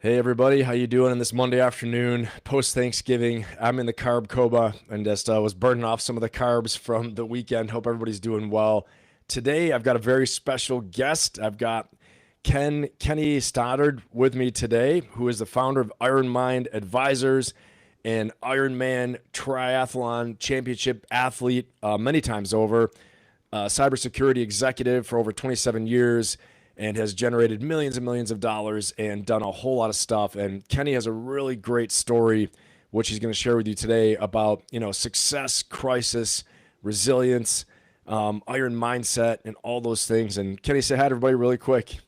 Hey everybody, how you doing on this Monday afternoon, post-Thanksgiving? I'm in the carb coma and just was burning off some of the carbs from the weekend. Hope everybody's doing well. Today, I've got a very special guest. I've got Kenny Stoddart with me today, who is the founder of IronMind Advisors and IronMan Triathlon Championship athlete many times over, cybersecurity executive for over 27 years, and has generated millions and millions of dollars and done a whole lot of stuff. And Kenny has a really great story, which he's going to share with you today about, success, crisis, resilience, iron mindset, and all those things. And Kenny, say hi to everybody really quick.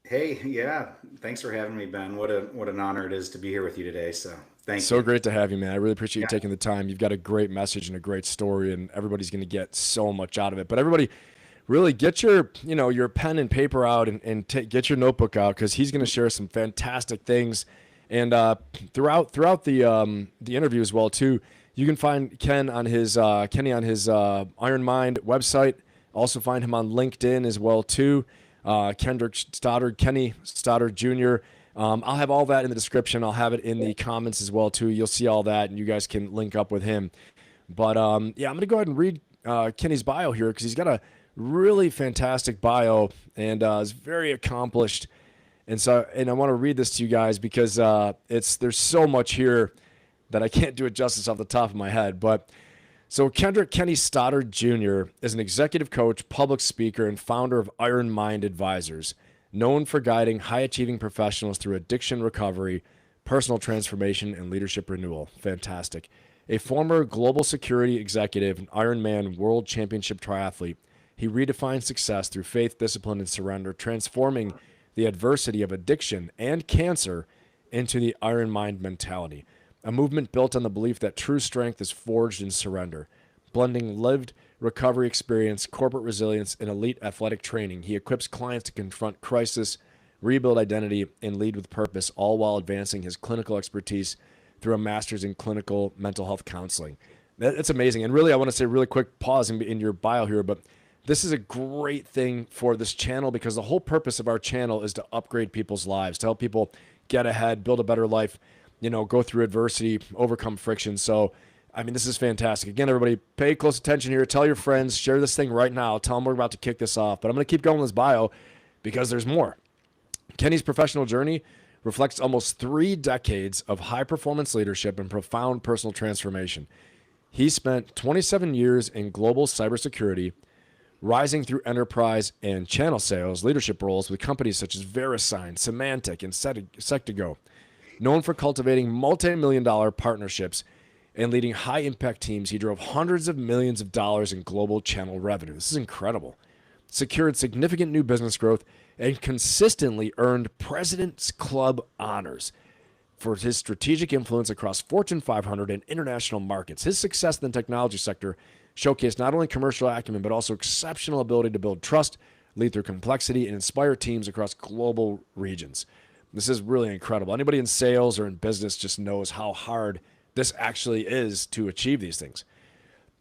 Hey, yeah, thanks for having me, Ben. What an honor it is to be here with you today. So thank So you. great to have you, man. I really appreciate you Yeah. taking the time. You've got a great message and a great story, and everybody's going to get so much out of it. But everybody, really get your pen and paper out and get your notebook out because he's going to share some fantastic things. And throughout the interview as well too, you can find Kenny on his Iron Mind website. Also find him on LinkedIn as well too. Kendrick Stoddart, Kenny Stoddart Jr. I'll have all that in the description. I'll have it in the comments as well too. You'll see all that, and you guys can link up with him. But yeah, I'm gonna go ahead and read Kenny's bio here because he's got a really fantastic bio and is very accomplished. And I want to read this to you guys because there's so much here that I can't do it justice off the top of my head. But so Kendrick Kenny Stoddart Jr. is an executive coach, public speaker, and founder of Iron Mind Advisors, known for guiding high-achieving professionals through addiction recovery, personal transformation, and leadership renewal. Fantastic. A former global security executive and IronMan World Championship Triathlete, he redefined success through faith, discipline, and surrender, transforming the adversity of addiction and cancer into the IronMind Mentality, a movement built on the belief that true strength is forged in surrender. Blending lived recovery experience, corporate resilience, and elite athletic training, he equips clients to confront crisis, rebuild identity, and lead with purpose, all while advancing his clinical expertise through a master's in clinical mental health counseling. That's amazing. And really, I want to say really quick pause in your bio here, but this is a great thing for this channel because the whole purpose of our channel is to upgrade people's lives, to help people get ahead, build a better life, go through adversity, overcome friction. So, I mean, this is fantastic. Again, everybody, pay close attention here. Tell your friends, share this thing right now. Tell them we're about to kick this off. But I'm going to keep going with this bio because there's more. Kenny's professional journey reflects almost 3 decades of high-performance leadership and profound personal transformation. He spent 27 years in global cybersecurity, rising through enterprise and channel sales leadership roles with companies such as VeriSign, Symantec, and Sectigo. Known for cultivating multi-million-dollar partnerships and leading high-impact teams, he drove hundreds of millions of dollars in global channel revenue. This is incredible. Secured significant new business growth and consistently earned President's Club honors for his strategic influence across Fortune 500 and international markets. His success in the technology sector showcased not only commercial acumen, but also exceptional ability to build trust, lead through complexity, and inspire teams across global regions. This is really incredible. Anybody in sales or in business just knows how hard this actually is to achieve these things.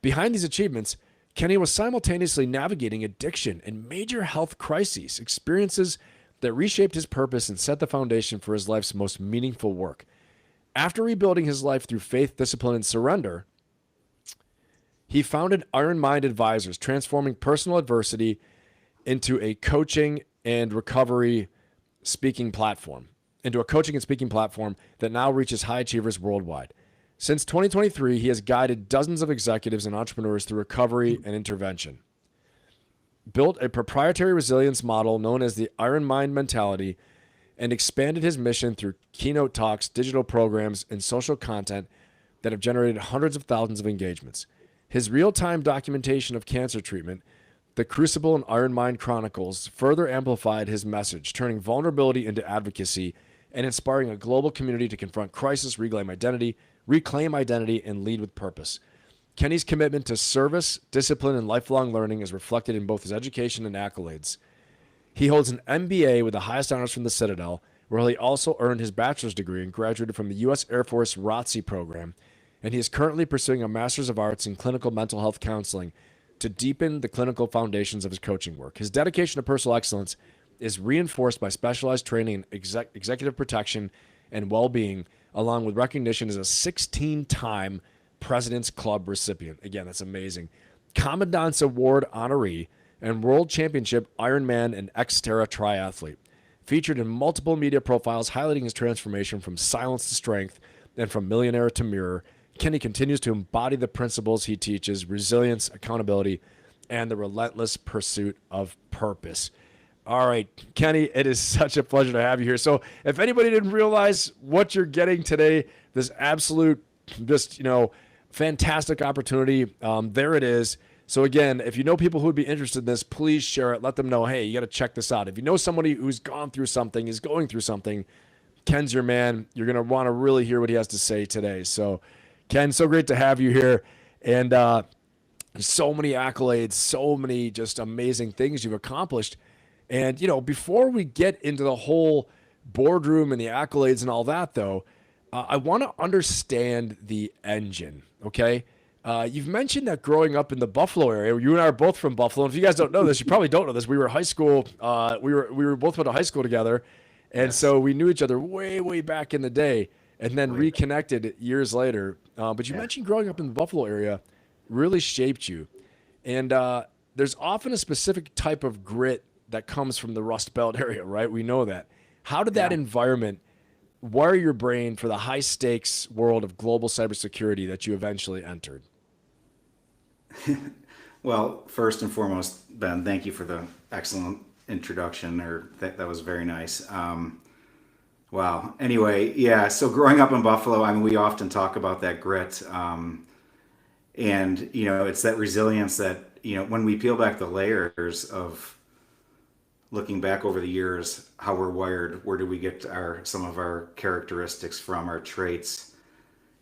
Behind these achievements, Kenny was simultaneously navigating addiction and major health crises, experiences that reshaped his purpose and set the foundation for his life's most meaningful work. After rebuilding his life through faith, discipline, and surrender, he founded Iron Mind Advisors, transforming personal adversity into a coaching and speaking platform, that now reaches high achievers worldwide. Since 2023, he has guided dozens of executives and entrepreneurs through recovery and intervention, built a proprietary resilience model known as the IronMind Mentality, and expanded his mission through keynote talks, digital programs, and social content that have generated hundreds of thousands of engagements. His real-time documentation of cancer treatment, The Crucible and Iron Mind Chronicles, further amplified his message, turning vulnerability into advocacy and inspiring a global community to confront crisis, reclaim identity, and lead with purpose. Kenny's commitment to service, discipline, and lifelong learning is reflected in both his education and accolades. He holds an MBA with the highest honors from the Citadel, where he also earned his bachelor's degree and graduated from the U.S. Air Force ROTC program, and he is currently pursuing a Master's of Arts in Clinical Mental Health Counseling to deepen the clinical foundations of his coaching work. His dedication to personal excellence is reinforced by specialized training in executive protection and well-being, along with recognition as a 16-time President's Club recipient. Again, that's amazing. Commandant's Award honoree and World Championship Ironman and Xterra triathlete. Featured in multiple media profiles highlighting his transformation from silence to strength and from millionaire to mirror, Kenny continues to embody the principles he teaches: resilience, accountability, and the relentless pursuit of purpose. All right, Kenny, it is such a pleasure to have you here. So if anybody didn't realize what you're getting today, this absolute, just, fantastic opportunity, there it is. So again, if you know people who would be interested in this, please share it. Let them know, hey, you got to check this out. If you know somebody who's gone through something, is going through something, Ken's your man. You're going to want to really hear what he has to say today. So Ken, so great to have you here. And so many accolades, so many just amazing things you've accomplished. And, before we get into the whole boardroom and the accolades and all that, though, I want to understand the engine, okay? You've mentioned that growing up in the Buffalo area, you and I are both from Buffalo. And if you guys don't know this, you probably don't know this. We were high school. We were both went to high school together. And so we knew each other way, way back in the day, and then reconnected years later. But you mentioned growing up in the Buffalo area really shaped you. And there's often a specific type of grit that comes from the Rust Belt area, right? We know that. How did that environment wire your brain for the high stakes world of global cybersecurity that you eventually entered? Well, first and foremost, Ben, thank you for the excellent introduction. That was very nice. Wow. Anyway, yeah. So growing up in Buffalo, I mean, we often talk about that grit, and it's that resilience that when we peel back the layers of looking back over the years, how we're wired, where do we get some of our characteristics from, our traits?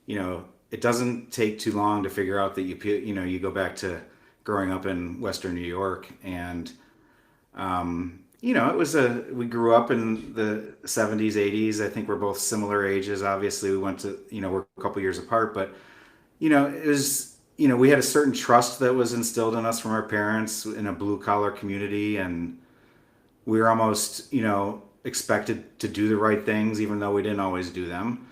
It doesn't take too long to figure out that you go back to growing up in Western New York, and we grew up in the 70s, 80s. I think we're both similar ages. Obviously, we went to we're a couple years apart, but it was we had a certain trust that was instilled in us from our parents in a blue collar community, and we were almost, expected to do the right things, even though we didn't always do them.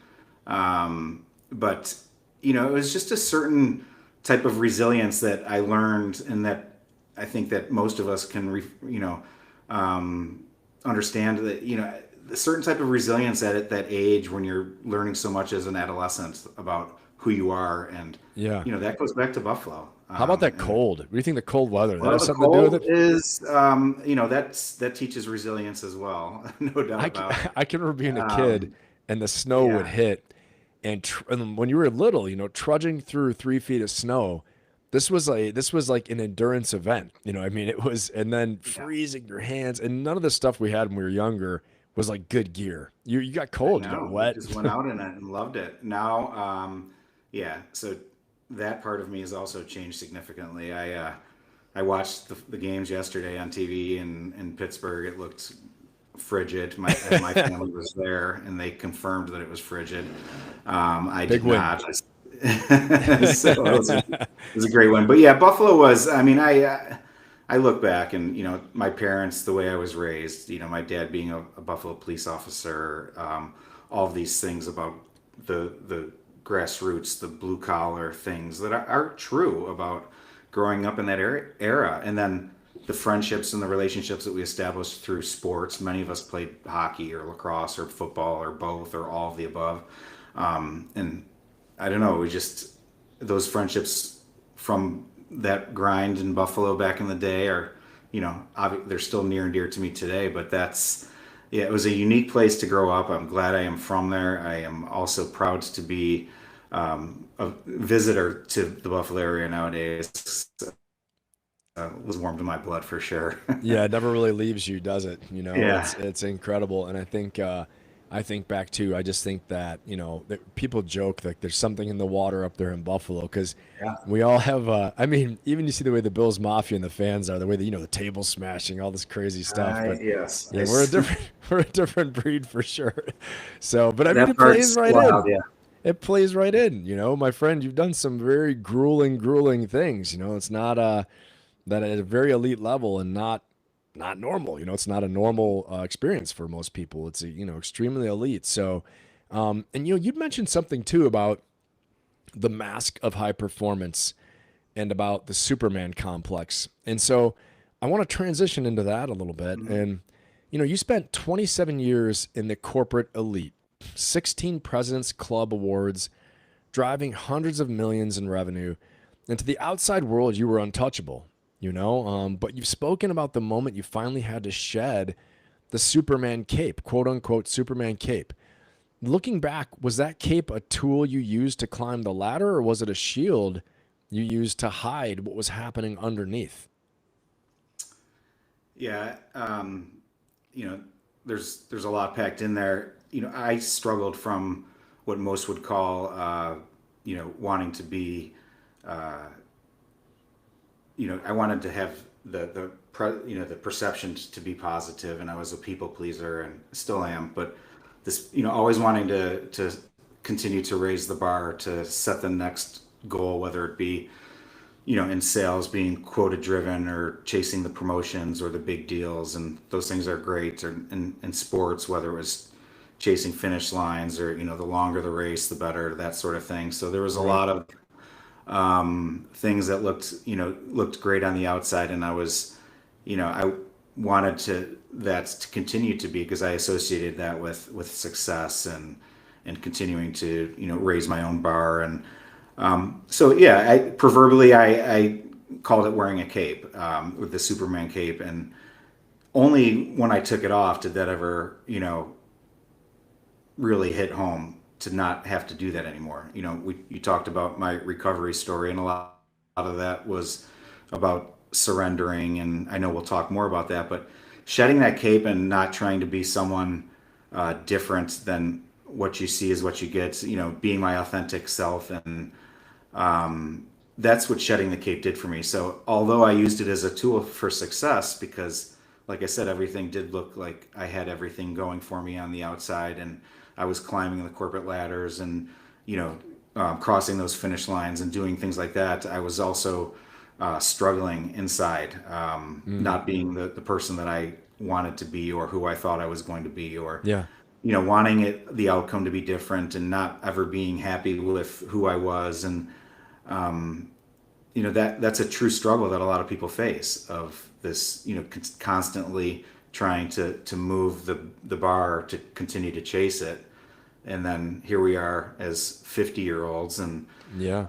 But it was just a certain type of resilience that I learned, and that I think that most of us can, understand that, a certain type of resilience at that age when you're learning so much as an adolescent about who you are. And, that goes back to Buffalo. How about that cold? What do you think the cold weather? Well, that has the something to do cold with it? is, that teaches resilience as well. No doubt about it. I can remember being a kid and the snow would hit. And when you were little, trudging through 3 feet of snow, this was like an endurance event. It was, and then freezing your hands, and none of the stuff we had when we were younger was like good gear. You got cold, you got wet. Just went out in it and loved it. Now, so that part of me has also changed significantly. I watched the games yesterday on TV in Pittsburgh. It looked frigid. My family was there, and they confirmed that it was frigid. I Big did win. not. So it was a great win. But yeah, Buffalo was. I mean, I look back, and my parents, the way I was raised. My dad being a Buffalo police officer. All of these things about the grassroots, the blue collar things that are true about growing up in that era, and then the friendships and the relationships that we established through sports. Many of us played hockey or lacrosse or football or both or all of the above, and I don't know, those friendships from that grind in Buffalo back in the day are, they're still near and dear to me today. But it was a unique place to grow up. I'm glad I am from there. I am also proud to be a visitor to the Buffalo area nowadays. Was warm to my blood for sure. Yeah, it never really leaves you, does it? Yeah. It's incredible. And I think back too, I just think that, that people joke like there's something in the water up there in Buffalo, because we all have, even you see the way the Bills Mafia and the fans are, the way that, the table smashing, all this crazy stuff. But Yes. yeah, we're a different breed for sure. So, but That it plays part's right wild, in. yeah. It plays right in. My friend, you've done some very grueling things. It's not that at a very elite level and not normal. It's not a normal experience for most people. It's extremely elite. So And you'd mentioned something too about the mask of high performance and about the Superman complex. And so I want to transition into that a little bit. Mhm. And, you spent 27 years in the corporate elite, 16 President's Club awards, driving hundreds of millions in revenue. And to the outside world, you were untouchable, but you've spoken about the moment you finally had to shed the Superman cape, quote unquote, Superman cape. Looking back, was that cape a tool you used to climb the ladder, or was it a shield you used to hide what was happening underneath? Yeah, you know, there's a lot packed in there. I struggled from what most would call, wanting to be, uh, I wanted to have the perception to be positive, and I was a people pleaser, and still am. But this, always wanting to continue to raise the bar, to set the next goal, whether it be in sales, being quota driven or chasing the promotions or the big deals. And those things are great. Or in sports, whether it was chasing finish lines or, the longer the race, the better, that sort of thing. So there was a Right. lot of things that looked great on the outside. And I wanted that to continue to be, because I associated that with success and continuing to, raise my own bar. And so yeah, I called it wearing a cape, with the Superman cape, and only when I took it off did that ever, really hit home, to not have to do that anymore. You talked about my recovery story, and a lot of that was about surrendering, and I know we'll talk more about that, but shedding that cape and not trying to be someone different than what you see is what you get. Being my authentic self, and that's what shedding the cape did for me. So although I used it as a tool for success, because like I said, everything did look like I had everything going for me on the outside, and I was climbing the corporate ladders, and crossing those finish lines and doing things like that. I was also struggling inside, Mm. not being the person that I wanted to be, or who I thought I was going to be, or Yeah. wanting the outcome to be different, and not ever being happy with who I was. And that's a true struggle that a lot of people face, of this, constantly trying to move the bar, to continue to chase it. And then here we are as 50-year-olds, and Yeah.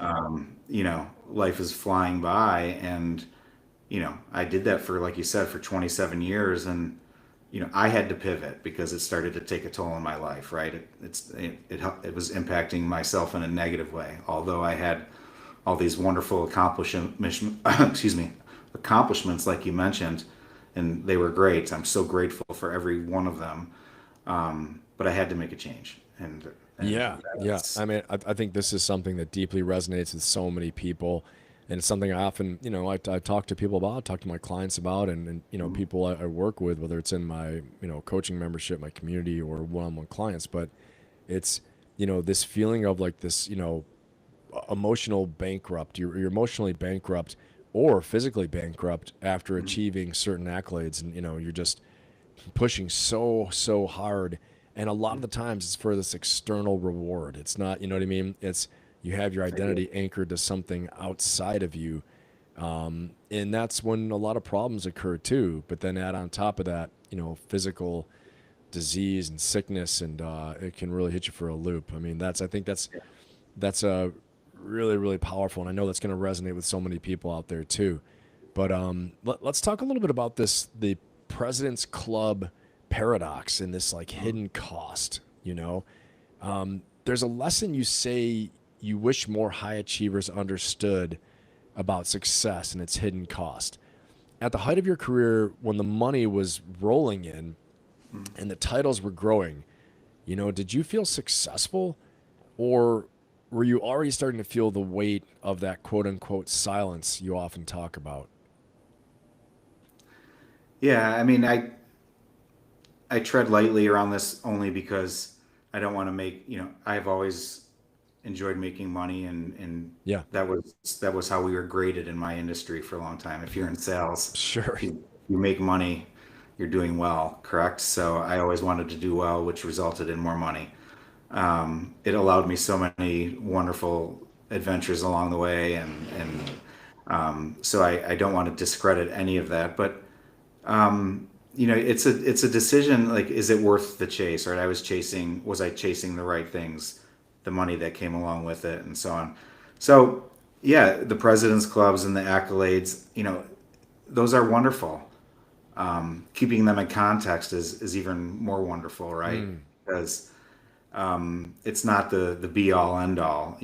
life is flying by. And I did that for, like you said, for 27 years. And I had to pivot, because it started to take a toll on my life, right? It was impacting myself in a negative way, although I had all these wonderful accomplishments excuse me, accomplishments, like you mentioned, and they were great. I'm so grateful for every one of them. But I had to make a change, and Yeah. Yeah. that's I mean, I think this is something that deeply resonates with so many people. And it's something I often, I talk to people about, talk to my clients about, and people I work with, whether it's in my, coaching membership, my community, or one-on-one clients. But it's, this feeling of like this, emotional bankrupt. You're emotionally bankrupt or physically bankrupt after achieving certain accolades. And, you're just pushing so hard, and a lot of the times it's for this external reward. It's not, you know what I mean? It's, you have your I do. identity anchored to something outside of you, and that's when a lot of problems occur too. But then add on top of that, physical disease and sickness, and it can really hit you for a loop. I mean, I think that's a really powerful, and I know that's going to resonate with so many people out there too. But let's talk a little bit about the President's Club paradox, and this like hidden cost. There's a lesson you say you wish more high achievers understood about success and its hidden cost. At the height of your career, when the money was rolling in and the titles were growing, did you feel successful, or were you already starting to feel the weight of that quote unquote silence you often talk about? Yeah, I mean, I tread lightly around this, only because I don't want to make, I've always enjoyed making money, and Yeah. that was how we were graded in my industry for a long time. If you're in sales, Sure. if you make money, you're doing well, correct? So I always wanted to do well, which resulted in more money. It allowed me so many wonderful adventures along the way, and so I don't want to discredit any of that, but it's a decision. Like, is it worth the chase? Right? Was I chasing the right things, the money that came along with it, and so on. So, yeah, the president's clubs and the accolades, those are wonderful. Keeping them in context is even more wonderful, right? Because it's not the be all end all.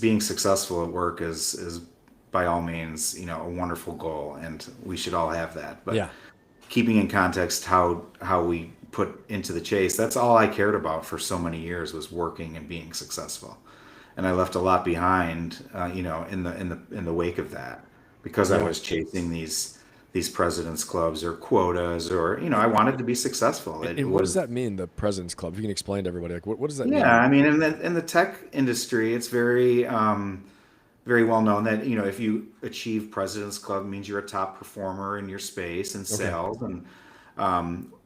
Being successful at work is by all means, a wonderful goal, and we should all have that. But Yeah. keeping in context how we put into the chase, that's all I cared about for so many years, was working and being successful. And I left a lot behind, in the wake of that, because I Yeah. was chasing these presidents clubs or quotas, or I wanted to be successful. It And what does was that mean, the President's Club? If you can explain to everybody, like, what does that Yeah, mean? I mean, in the tech industry, it's very well known that if you achieve President's Club, it means you're a top performer in your space in Okay. sales, and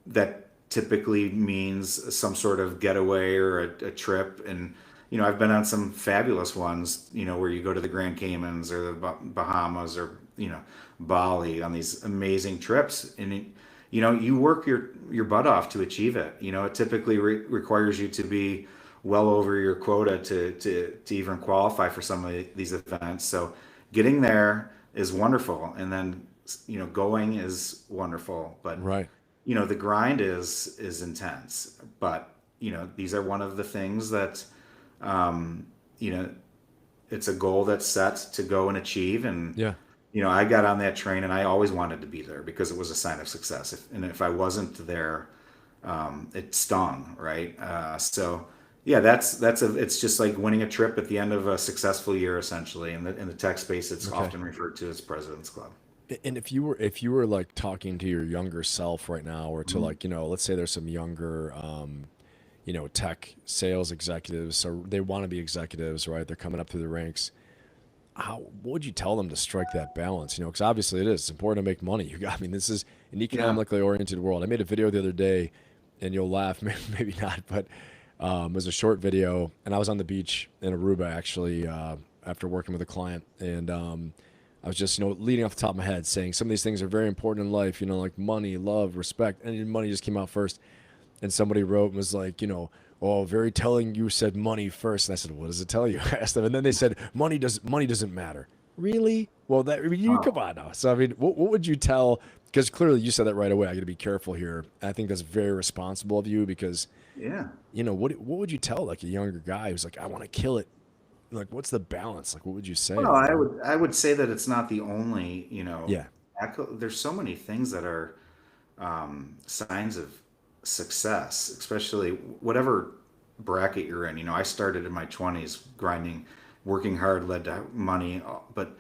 that typically means some sort of getaway or a trip. And I've been on some fabulous ones, where you go to the Grand Caymans or the Bahamas, or Bali, on these amazing trips, and you work your butt off to achieve it. It typically requires you to be well over your quota to even qualify for some of these events. So getting there is wonderful, and then going is wonderful. But Right. the grind is intense. But these are one of the things that um, you know it's a goal that's set to go and achieve. And Yeah. I got on that train, and I always wanted to be there because it was a sign of success. If I wasn't there, it stung, right? So yeah, it's just like winning a trip at the end of a successful year, essentially. In the tech space, it's Okay. often referred to as President's Club. And if you were like talking to your younger self right now, or to, Mhm. like, let's say there's some younger tech sales executives, so they want to be executives, right? They're coming up through the ranks. What would you tell them to strike that balance? Because obviously it's important to make money. I mean, this is an Yeah. economically oriented world. I made a video the other day, and you'll laugh, maybe not, but it was a short video, and I was on the beach in Aruba, actually, after working with a client, and I was just, leading off the top of my head, saying some of these things are very important in life, like money, love, respect, and money just came out first. And somebody wrote and was like, oh, very telling you said money first. And I said, what does it tell you? I asked them, and then they said money doesn't matter. Really? Well, you come Oh, on now. So I mean, what would you tell? Because clearly you said that right away. I got to be careful here. I think that's very responsible of you, because yeah. what would you tell, like, a younger guy who's like, I want to kill it? Like, what's the balance? Like, what would you say? Well, I would say that it's not the only, Yeah. there's so many things that are signs of success, especially whatever bracket you're in. I started in my 20s grinding, working hard led to money, but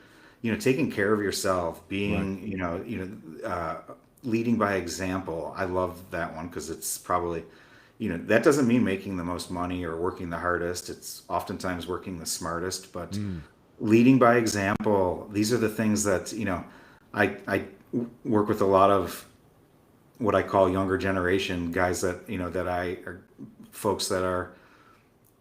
taking care of yourself, Right. being, leading by example. I love that one because it's probably, that doesn't mean making the most money or working the hardest. It's oftentimes working the smartest, but Mm. leading by example. These are the things that, I work with a lot of what I call younger generation guys, that that I are folks that are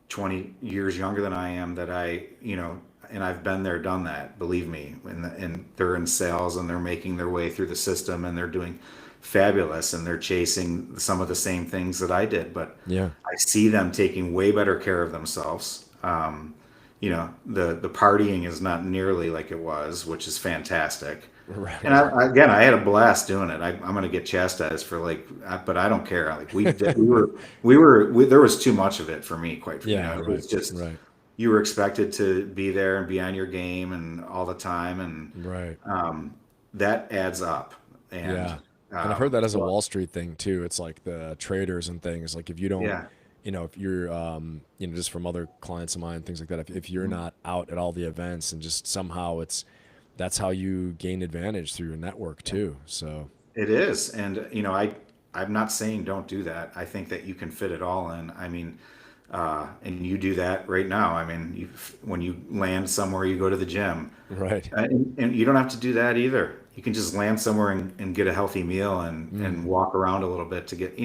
20 years younger than I am, that and I've been there, done that, believe me. And they're in sales, and they're making their way through the system, and they're doing fabulous, and they're chasing some of the same things that I did. But Yeah. I see them taking way better care of themselves. The partying is not nearly like it was, which is fantastic. And Right. again, I had a blast doing it. I'm going to get chastised for, like, but I don't care. Like, there was too much of it for me. Yeah. It Right. was just, Right. you were expected to be there and be on your game and all the time, and Right. that adds up. And Yeah. And I've heard that as a so, Wall Street thing too. It's like the traders and things. Like, if you don't, yeah. if you're, just from other clients of mine, things like that, if you're Mhm. not out at all the events, and just somehow that's how you gain advantage through your network too. So, It is. And I'm not saying don't do that. I think that you can fit it all in. I mean, and you do that right now. I mean, when you land somewhere, you go to the gym. right. And you don't have to do that either. You can just land somewhere and get a healthy meal, and Mm. walk around a little bit to get,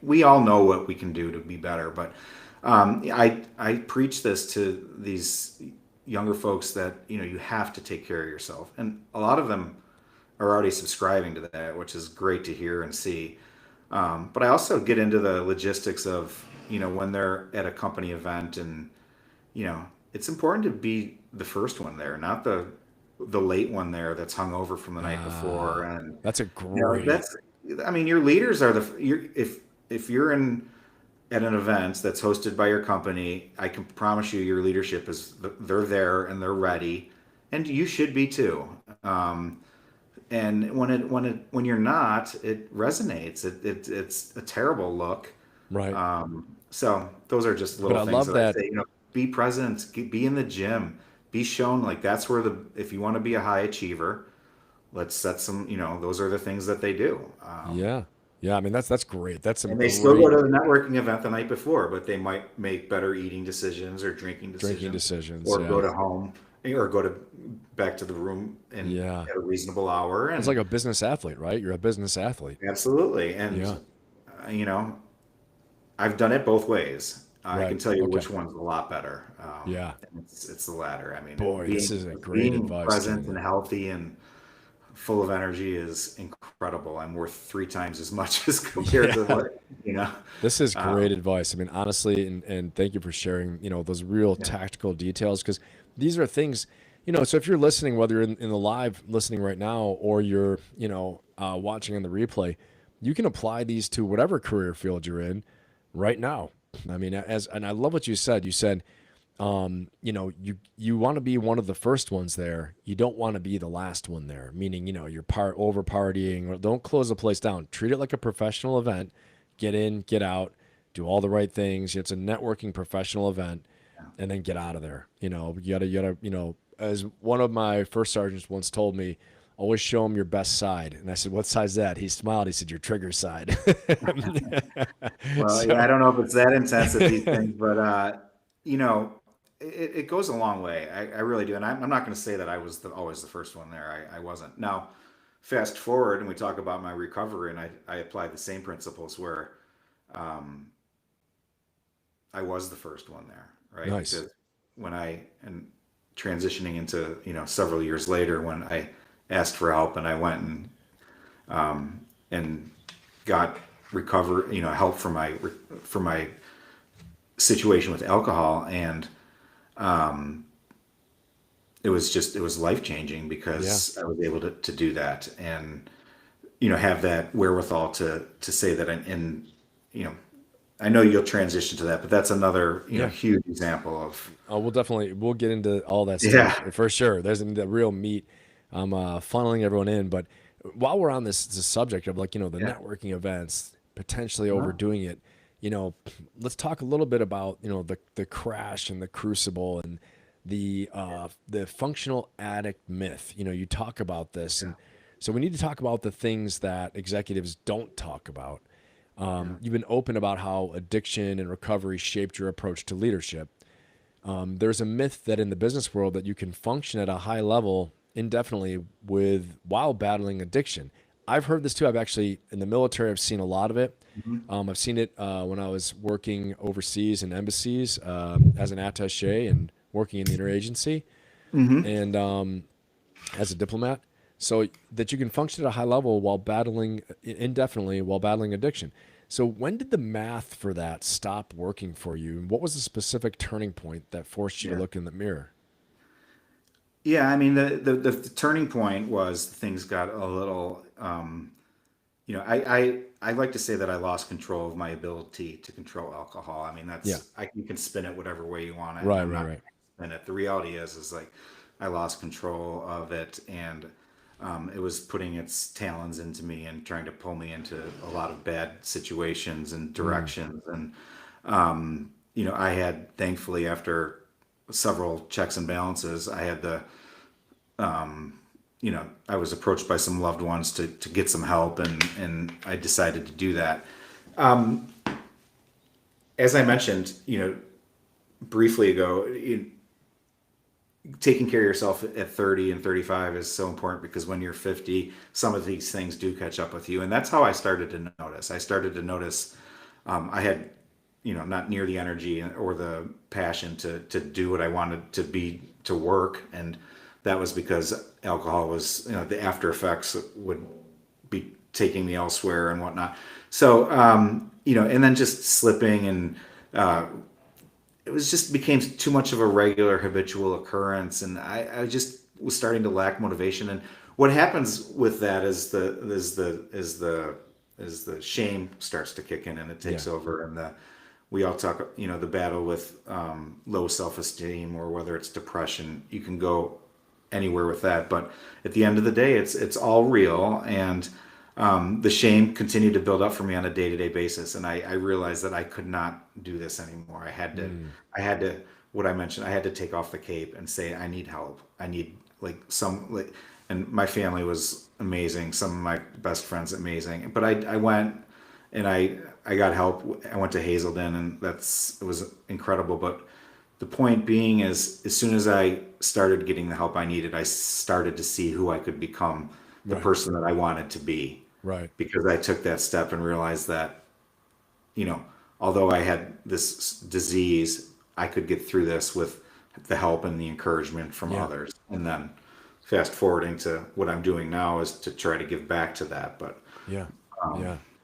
we all know what we can do to be better. But I preach this to these younger folks that, you have to take care of yourself. And a lot of them are already subscribing to that, which is great to hear and see. But I also get into the logistics of, when they're at a company event, and, it's important to be the first one there, not the late one there that's hungover from the night before. And, That's a great. your leaders are if you're at an event that's hosted by your company, I can promise you your leadership they're there and they're ready, and you should be too. And when you're not, it resonates. It's a terrible look. Right. So those are just But little I things love that I that. say. Be present, be in the gym, be shown, like that's where if you want to be a high achiever, let's set some. Those are the things that they do. Yeah. Yeah. I mean, that's great. That's some And they still go great to the networking event the night before, but they might make better eating decisions or drinking drinking decisions, decisions. or go Yeah. to home, or go to back to the room and Yeah. at a reasonable hour. It's And like a business athlete, right? You're a business athlete. absolutely. And Yeah. I've done it both ways. I can Right. tell you Okay. which one's a lot better. Yeah. And it's the latter. Boy, this Being is a great being advice, present and Kendrick. healthy and full of energy is incredible. I'm worth 3 times as much as compared Yeah. to what you know. This is great Um, advice. I mean, honestly, and thank you for sharing, those real yeah, tactical details, because these are things, so if you're listening, whether you're in the live listening right now, or you're, watching on the replay, you can apply these to whatever career field you're in right now. I mean, and I love what you said. You said, you want to be one of the first ones there. You don't want to be the last one there. Meaning, you're over partying, or don't close the place down. Treat it like a professional event. Get in, get out, do all the right things. It's a networking professional event, and then get out of there. You gotta. As one of my first sergeants once told me, always show them your best side. And I said, what side's that? He smiled. He said, your trigger side. well, yeah, So, I don't know if it's that intense at these things, but you know, it goes a long way. I really do, and I'm not going to say that I was always the first one there. I wasn't. Now, fast forward, and we talk about my recovery, and I applied the same principles where um, I was the first one there, right? nice. Because when and transitioning into several years later, when I asked for help and I went and got help for my situation with alcohol, and um, it was life changing Yeah. because I was able to do that, and have that wherewithal to say that you know I know you'll transition to that, but that's another Yeah. huge example of We'll get into all that stuff yeah, for sure. There's the real meat. I'm funneling everyone in, but while we're on this subject of, like, the yeah, networking events, potentially uh-huh, overdoing it, you know, let's talk a little bit about, the crash and the crucible, and the functional addict myth. You talk about this, yeah, and so we need to talk about the things that executives don't talk about. yeah, You've been open about how addiction and recovery shaped your approach to leadership. There's a myth that in the business world that you can function at a high level indefinitely while battling addiction. I've heard this too. I've actually, in the military, I've seen a lot of it. mhm, I've seen it when I was working overseas in embassies as an attaché and working in the interagency, mhm. and as a diplomat. So that you can function at a high level while battling indefinitely while battling addiction. So when did the math for that stop working for you? And what was the specific turning point that forced you to Yeah. look in the mirror? Yeah, I mean the turning point was things got a little I like to say that I lost control of my ability to control alcohol. I mean Yeah. you can spin it whatever way you want it, and Right, I'm right, not right. gonna spin it. The reality is like I lost control of it, and it was putting its talons into me and trying to pull me into a lot of bad situations and Mm, directions. And I had, thankfully, after several checks and balances, I had I was approached by some loved ones to get some help, and I decided to do that. Um, as I mentioned, briefly ago, taking care of yourself at 30 and 35 is so important, because when you're 50, some of these things do catch up with you. And that's how I started to notice. I started to notice I had not near the energy or the passion to do what I wanted to be, to work. And that was because alcohol was, the after effects would be taking me elsewhere and whatnot. So, and then just slipping, and it was just became too much of a regular habitual occurrence. And I just was starting to lack motivation. And what happens with that is the shame starts to kick in, and it takes over. And we all talk, the battle with low self-esteem, or whether it's depression. You can go anywhere with that, but at the end of the day, it's all real. And the shame continued to build up for me on a day-to-day basis, and I realized that I could not do this anymore. I had to, what I mentioned, I had to take off the cape and say, I need help. I need and my family was amazing. Some of my best friends, amazing. But I went and I got help. I went to Hazelden, and it was incredible. But the point being is, as soon as I started getting the help I needed, I started to see who I could become, the person that I wanted to be. Right. Because I took that step and realized that, although I had this disease, I could get through this with the help and the encouragement from others. And then fast forwarding to what I'm doing now is to try to give back to that. But yeah.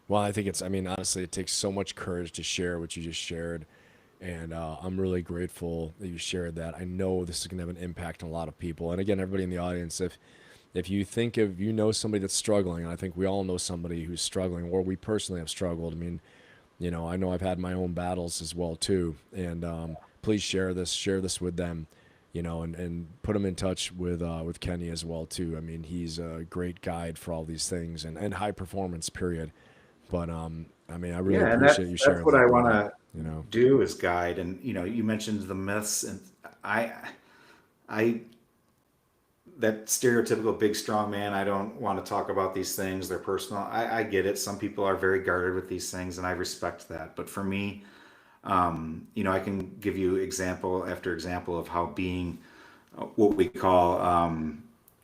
Well, I think honestly, it takes so much courage to share what you just shared. And I'm really grateful that you shared that. I know this is going to have an impact on a lot of people. And again, everybody in the audience, if you think of, somebody that's struggling, and I think we all know somebody who's struggling, or we personally have struggled. I mean, I know I've had my own battles as well too. And please share this with them, and put them in touch with Kenny as well too. I mean, he's a great guide for all these things, and high performance, period. But I really appreciate you sharing. That's what that, I want to do, is guide. And you mentioned the myths, and I that stereotypical big strong man, I don't want to talk about these things, they're personal. I get it. Some people are very guarded with these things, and I respect that. But for me, I can give you example after example of how being what we call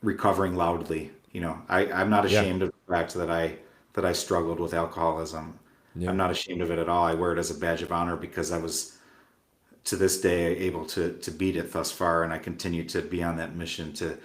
recovering loudly. I'm not ashamed of the fact that I struggled with alcoholism. I'm not ashamed of it at all. I wear it as a badge of honor, because I was, to this day, able to beat it thus far, and I continue to be on that mission to,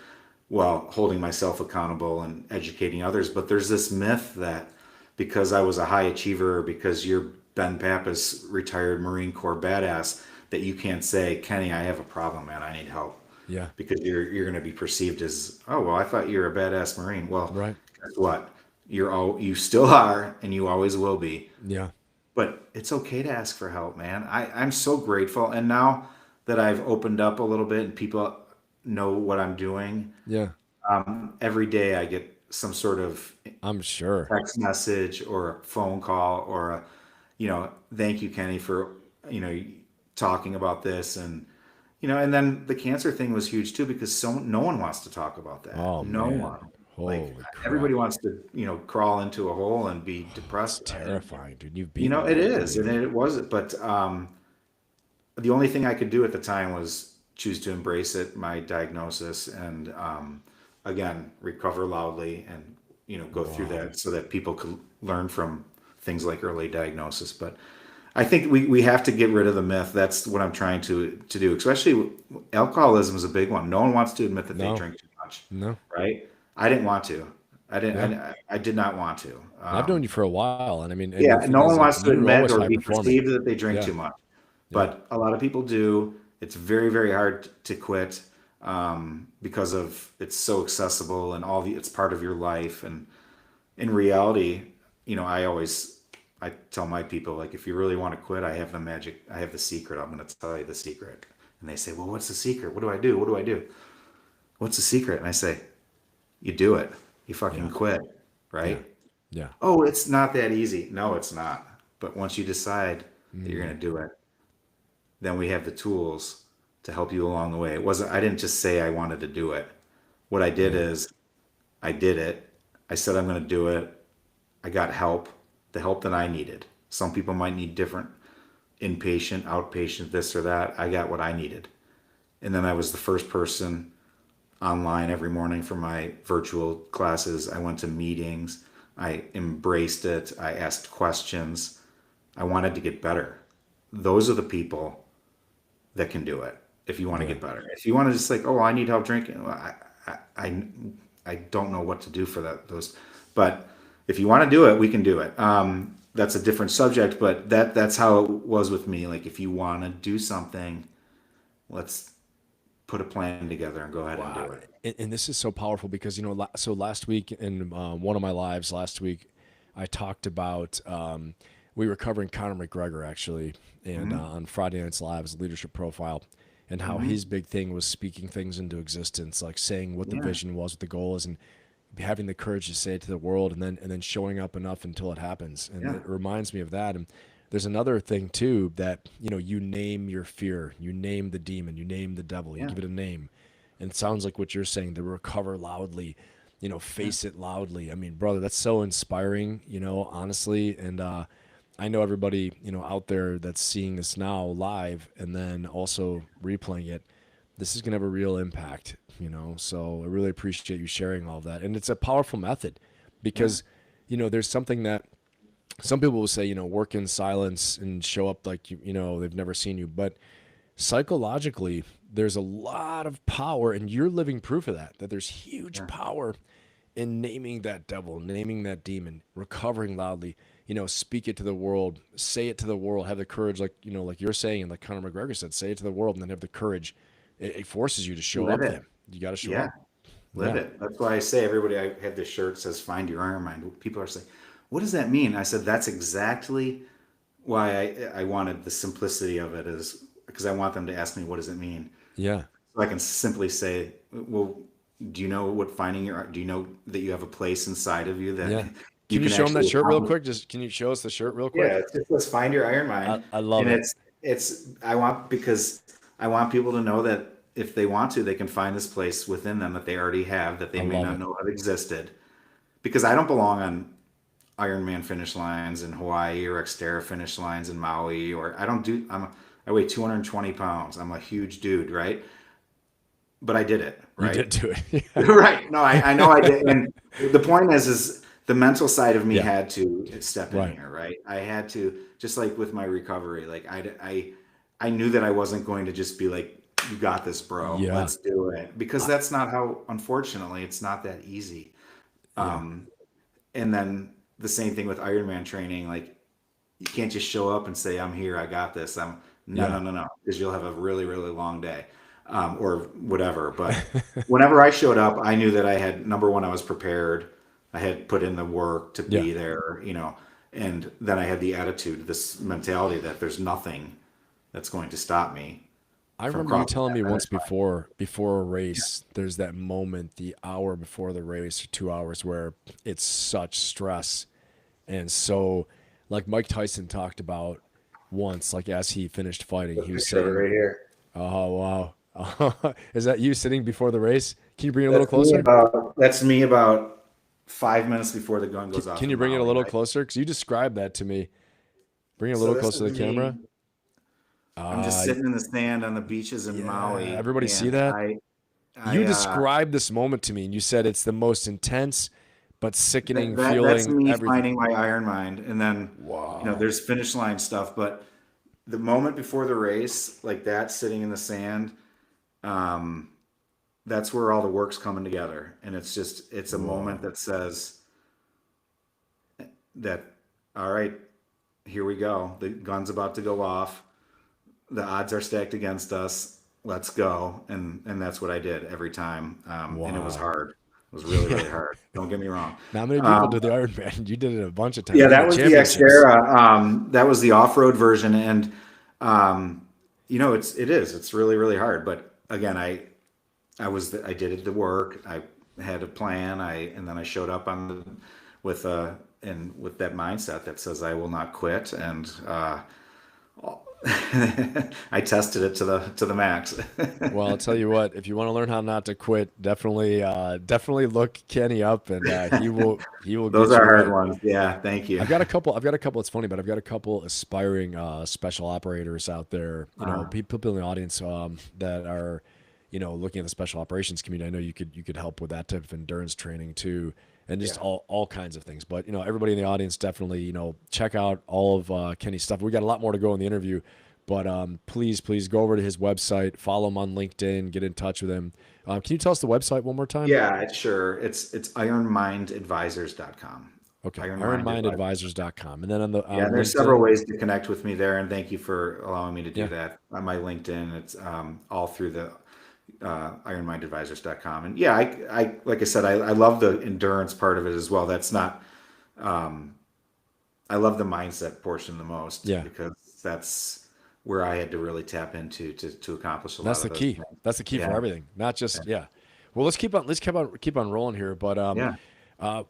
holding myself accountable and educating others. But there's this myth that because I was a high achiever, because you're Ben Pappas, retired Marine Corps badass, that you can't say, Kenny, I have a problem, man. I need help. Yeah. Because you're going to be perceived as, oh, well, I thought you were a badass Marine. Well, guess what? You still are, and you always will be. Yeah. But it's okay to ask for help, man. I'm so grateful. And now that I've opened up a little bit and people know what I'm doing, every day I get some sort of, I'm sure, text message or a phone call or thank you, Kenny, for, talking about this. And, and then the cancer thing was huge too, because no one wants to talk about that. Oh, no man. one. Holy crap. Everybody wants to, crawl into a hole and be depressed. It's terrifying, dude. You've been, it is, and it was. But the only thing I could do at the time was choose to embrace it, my diagnosis, and again, recover loudly, and go through that so that people could learn from things like early diagnosis. But I think we have to get rid of the myth. That's what I'm trying to do. Especially alcoholism is a big one. No one wants to admit that they drink too much. No. Right? I didn't want to. I did not want to. I've known you for a while, and I mean, no one wants to admit or be performing. perceived that they drink too much, but a lot of people do. It's very, very hard to quit because of it's so accessible and it's part of your life. And in reality, I tell my people, like, if you really want to quit, I have the secret. I'm going to tell you the secret. And they say, well, what's the secret? What do I do? What do I do? What's the secret? And I say, you do it. You fucking quit, right? Yeah. Oh, it's not that easy. No, it's not. But once you decide that you're going to do it, then we have the tools to help you along the way. I didn't just say I wanted to do it. What I did is I did it. I said, I'm going to do it. I got help, the help that I needed. Some people might need different inpatient, outpatient, this or that. I got what I needed. And then I was the first person online every morning for my virtual classes. I went to meetings. I embraced it. I asked questions. I wanted to get better. those are the people that can do it. If you want to Yeah. get better, if you want to just like, oh, I need help drinking. Well, I don't know what to do for those, but if you want to do it, we can do it. That's a different subject, but that's how it was with me. Like, if you want to do something, let's put a plan together and go ahead and do Wow. it. And this is so powerful because, so last week in one of my lives last week, I talked about, we were covering Conor McGregor actually. And Hmm. on Friday Night's Live's leadership profile, and how Hmm. his big thing was speaking things into existence, like saying what the Yeah, vision was, what the goal is, and having the courage to say it to the world, and then showing up enough until it happens. And yeah, it reminds me of that. And there's another thing too, that you name your fear, you name the demon, you name the devil, you yeah, give it a name. And it sounds like what you're saying, to recover loudly, yeah, face it loudly. I mean, brother, that's so inspiring, honestly. And I know everybody, out there that's seeing this now live and then also replaying it, this is going to have a real impact, So I really appreciate you sharing all of that. And it's a powerful method yeah, because, there's something that some people will say, work in silence and show up like, they've never seen you. But psychologically, there's a lot of power, and you're living proof of that, that there's huge yeah, power in naming that devil, naming that demon, recovering loudly, speak it to the world, say it to the world, have the courage, like, like you're saying, and like Conor McGregor said, say it to the world, and then have the courage. It forces you to show live up it. then. You got to show Yeah, up. live Yeah. it. That's why I say everybody. I have this shirt that says "Find Your Iron Mind." People are saying, "What does that mean?" I said, "That's exactly why I wanted the simplicity of it, is because I want them to ask me, what does it mean? Yeah. So I can simply say, well, do you know what finding your, do you know that you have a place inside of you that Yeah. you Can you can show them that actually shirt real accomplish?" quick? Just can you show us the shirt real Yeah, quick? it's just, let's find your Iron I, Mind. I love And it. I want, because I want people to know that if they want to, they can find this place within them that they already have, that they I may love not it. know have existed. Because I don't belong on Ironman finish lines in Hawaii or Xterra finish lines in Maui, or I don't do, I weigh 220 pounds. I'm a huge dude, right? But I did it, You did right? do it. Right. No, I know I did. And the point is the mental side of me Yeah. had to step in Right. here, right? I had to, just like with my recovery, like I knew that I wasn't going to just be like, you got this, bro. Yeah. Let's do it. Because I, that's not how, unfortunately, it's not that easy. yeah. Um, and then the same thing with Ironman training. Like, you can't just show up and say, I'm here, I got this. No, no, Yeah. no, no, because you'll have a really, really long day, or whatever. But whenever I showed up, I knew that I had, number one, I was prepared. I had put in the work to Yeah. be there, and then I had the attitude, this mentality that there's nothing that's going to stop me I from remember you crossing telling that me once finish line. before a race, there's that moment, the hour before the race or 2 hours, where it's such stress. And so, like Mike Tyson talked about once, like as he finished fighting, The he was picture of it saying, right here. "Oh wow, is that you sitting before the race? Can you bring it a little That's me closer? about that's me about 5 minutes before the gun Can, goes off can you in bring it a Maui, little right? closer? Because you described that to me. Bring it a So little this closer to is the camera. me. I'm just Uh, sitting in the sand on the beaches in yeah, Maui, everybody see and that? I You described this moment to me, and you said it's the most intense but sickening that's feeling. me Everything. finding my iron mind, and then Wow. there's finish line stuff, but the moment before the race, like that, sitting in the sand, um, that's where all the work's coming together, and it's a moment Whoa. that says that, all right, here we go, the gun's about to go off, the odds are stacked against us. Let's go, and that's what I did every time, and it was Wow. hard. It was really, really hard. Don't get me wrong. Not many people Um, do the Ironman. You did it a bunch of times. yeah, You've been that to was the championships. Xterra. That was the off-road version, and um, it's really, really hard. But again, I did it to work. I had a plan. And then I showed up with and with that mindset that says I will not quit, and I tested it to the max. Well, I'll tell you what. If you want to learn how not to quit, definitely look Kenny up, and he will Those get you are hard right. ones. Yeah, thank you. I've got a couple. I've got a couple. It's funny, but I've got a couple aspiring special operators out there. Uh, People in the audience that are, looking at the special operations community. I know you could help with that type of endurance training too. and just Yeah. all kinds of things. But, everybody in the audience, definitely, check out all of Kenny's stuff. We got a lot more to go in the interview, but please go over to his website, follow him on LinkedIn, get in touch with him. Can you tell us the website one more time? Yeah, sure. It's ironmindadvisors.com. Okay, Ironmind Advisors. ironmindadvisors.com. And then on the Yeah, on and there's several LinkedIn, ways to connect with me there, and thank you for allowing me to do yeah, that. On my LinkedIn, it's all through the ironmindadvisors.com. And yeah, I like I said, I love the endurance part of it as well. That's not, um, I love the mindset portion the most yeah. because that's where I had to really tap into to accomplish a That's lot the of those key. things. That's the key for Yeah, everything. Not just yeah. Well, let's keep on rolling here. But yeah.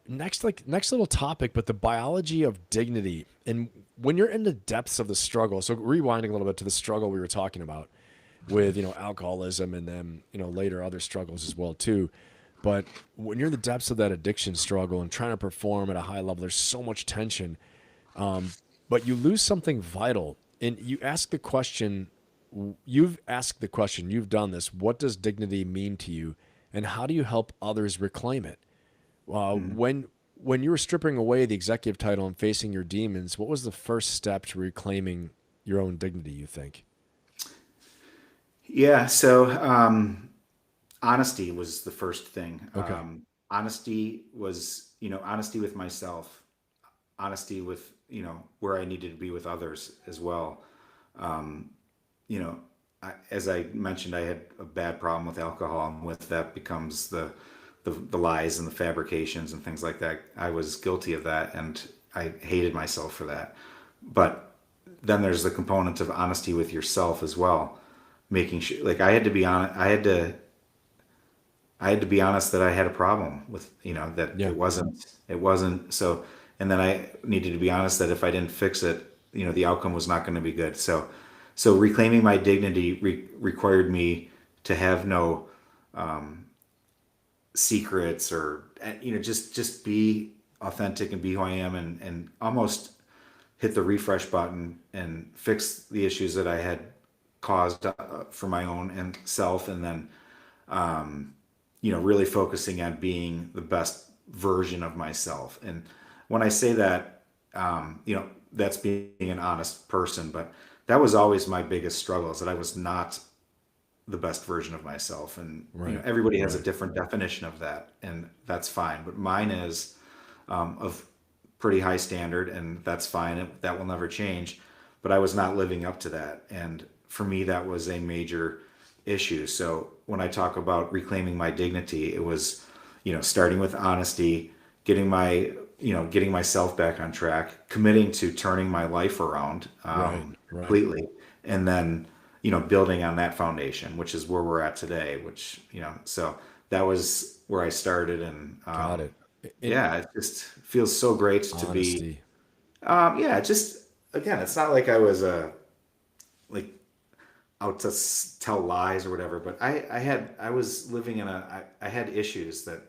next little topic, but the biology of dignity. And when you're in the depths of the struggle, so rewinding a little bit to the struggle we were talking about with alcoholism, and then later other struggles as well too. But when you're in the depths of that addiction struggle and trying to perform at a high level, there's so much tension. But you lose something vital, and you ask the question. You've asked the question. You've done this. What does dignity mean to you, and how do you help others reclaim it? Mm. When you were stripping away the executive title and facing your demons, what was the first step to reclaiming your own dignity, you think? Yeah, so honesty was the first thing. Okay. Honesty was, honesty with myself, honesty with, where I needed to be with others as well. Um, you know, as I mentioned, I had a bad problem with alcohol, and with that becomes the lies and the fabrications and things like that. I was guilty of that, and I hated myself for that. But then there's the component of honesty with yourself as well, making sure, like I had to be on, I had to be honest that I had a problem with, that Yeah. it wasn't so, and then I needed to be honest that if I didn't fix it, the outcome was not going to be good. So reclaiming my dignity required me to have no secrets, or, just be authentic and be who I am, and almost hit the refresh button and fix the issues that I had caused for my own and self. And then, really focusing on being the best version of myself. And when I say that, that's being an honest person, but that was always my biggest struggle, is that I was not the best version of myself. And, Right. everybody has a Right. different definition of that, and that's fine. But mine is of pretty high standard, and that's fine. That will never change. But I was not living up to that. And for me, that was a major issue. So when I talk about reclaiming my dignity, it was, starting with honesty, getting myself back on track, committing to turning my life around Right. Right. completely, and then, building on that foundation, which is where we're at today. Which, so that was where I started, and Got it. In yeah, it just feels so great to be. honesty. Yeah, just again, it's not like I was like out to tell lies or whatever, but I was living in I had issues that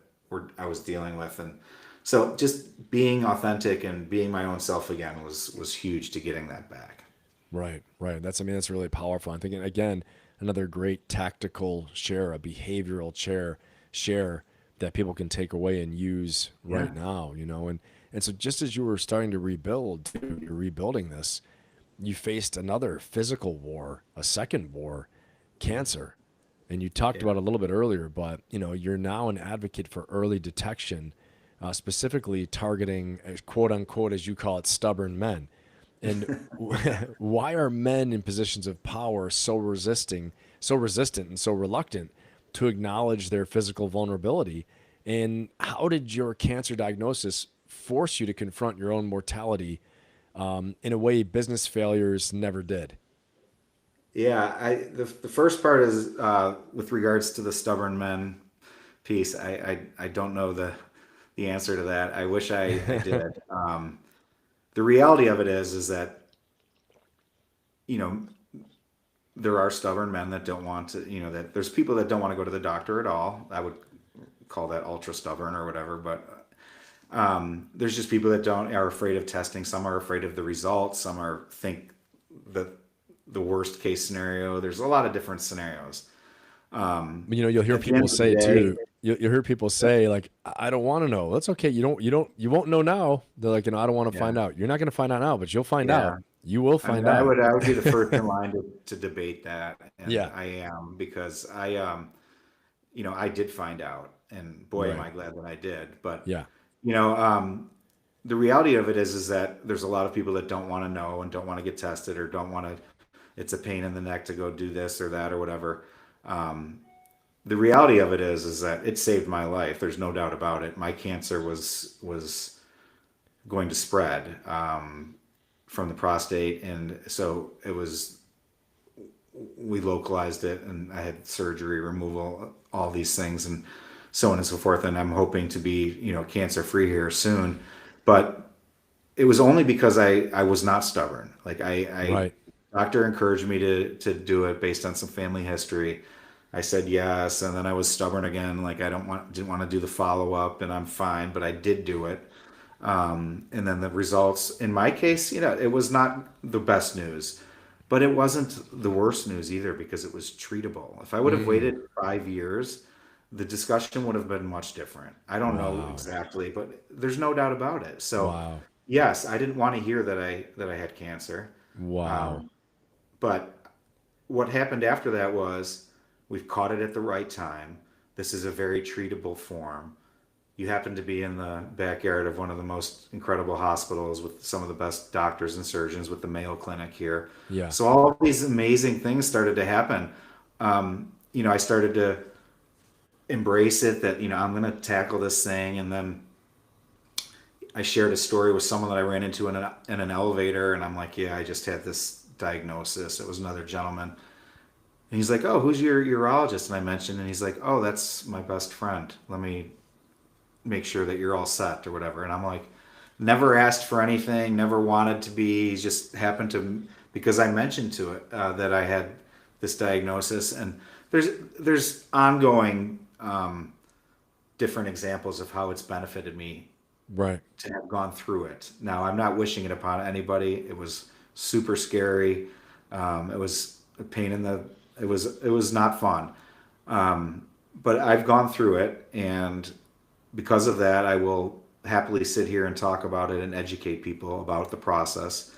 I was dealing with, and so just being authentic and being my own self again was huge to getting that back. Right. Right. That's really powerful. I'm thinking again, another great tactical share, a behavioral share that people can take away and use Yeah. right now, and so just as you were starting to rebuild, you're rebuilding this, you faced another physical war, a second war, cancer. And you talked Yeah. about it a little bit earlier, but you're now an advocate for early detection, specifically targeting, quote unquote, as you call it, stubborn men. And why are men in positions of power so resistant, and so reluctant to acknowledge their physical vulnerability? And how did your cancer diagnosis force you to confront your own mortality in a way business failures never did? Yeah, the first part is with regards to the stubborn men piece. I don't know the answer to that. I wish I did. The reality of it is that, you know there are stubborn men that don't want to, that there's people that don't want to go to the doctor at all. I would call that ultra stubborn or whatever. But there's just people that don't are afraid of testing. Some are afraid of the results. Some are think that the worst case scenario. There's a lot of different scenarios. You'll hear At the end people of the say day, too. you hear people say like, I don't want to know. That's okay. You won't know now. They're like, I don't want to find Yeah. out. You're not going to find out now, but you'll find out. Yeah. You will I mean, find out. I would be the first in line to debate that, and Yeah. I am, because I did find out, and boy, am Right. I glad that I did. But Yeah. you know, the reality of it is that there's a lot of people that don't want to know and don't want to get tested, or don't want to. It's a pain in the neck to go do this or that or whatever. Um, the reality of it is that it saved my life. There's no doubt about it. My cancer was going to spread from the prostate, and so it was. We localized it, and I had surgery, removal, all these things, and so on and so forth. And I'm hoping to be, cancer free here soon. But it was only because I was not stubborn. Like Right. doctor encouraged me to do it based on some family history. I said yes, and then I was stubborn again. Like didn't want to do the follow up, and I'm fine, but I did do it. And then the results, in my case, it was not the best news, but it wasn't the worst news either, because it was treatable. If I would have Mm. waited 5 years, the discussion would have been much different. I don't know Wow. exactly, but there's no doubt about it. So, Wow. yes, I didn't want to hear that I had cancer. Wow. Um, but what happened after that was, we've caught it at the right time. This is a very treatable form. You happen to be in the backyard of one of the most incredible hospitals with some of the best doctors and surgeons, with the Mayo Clinic here. Yeah. So all these amazing things started to happen. I started to embrace it, that, I'm going to tackle this thing. And then I shared a story with someone that I ran into in an elevator. And I'm like, yeah, I just had this diagnosis. It was another gentleman. And he's like, oh, who's your urologist? And I mentioned, and he's like, oh, that's my best friend. Let me make sure that you're all set, or whatever. And I'm like, never asked for anything, never wanted to be. He just happened to, because I mentioned to it that I had this diagnosis. And there's ongoing different examples of how it's benefited me Right. to have gone through it. Now, I'm not wishing it upon anybody. It was super scary. It was a pain in the. It was not fun. But I've gone through it, and because of that, I will happily sit here and talk about it and educate people about the process.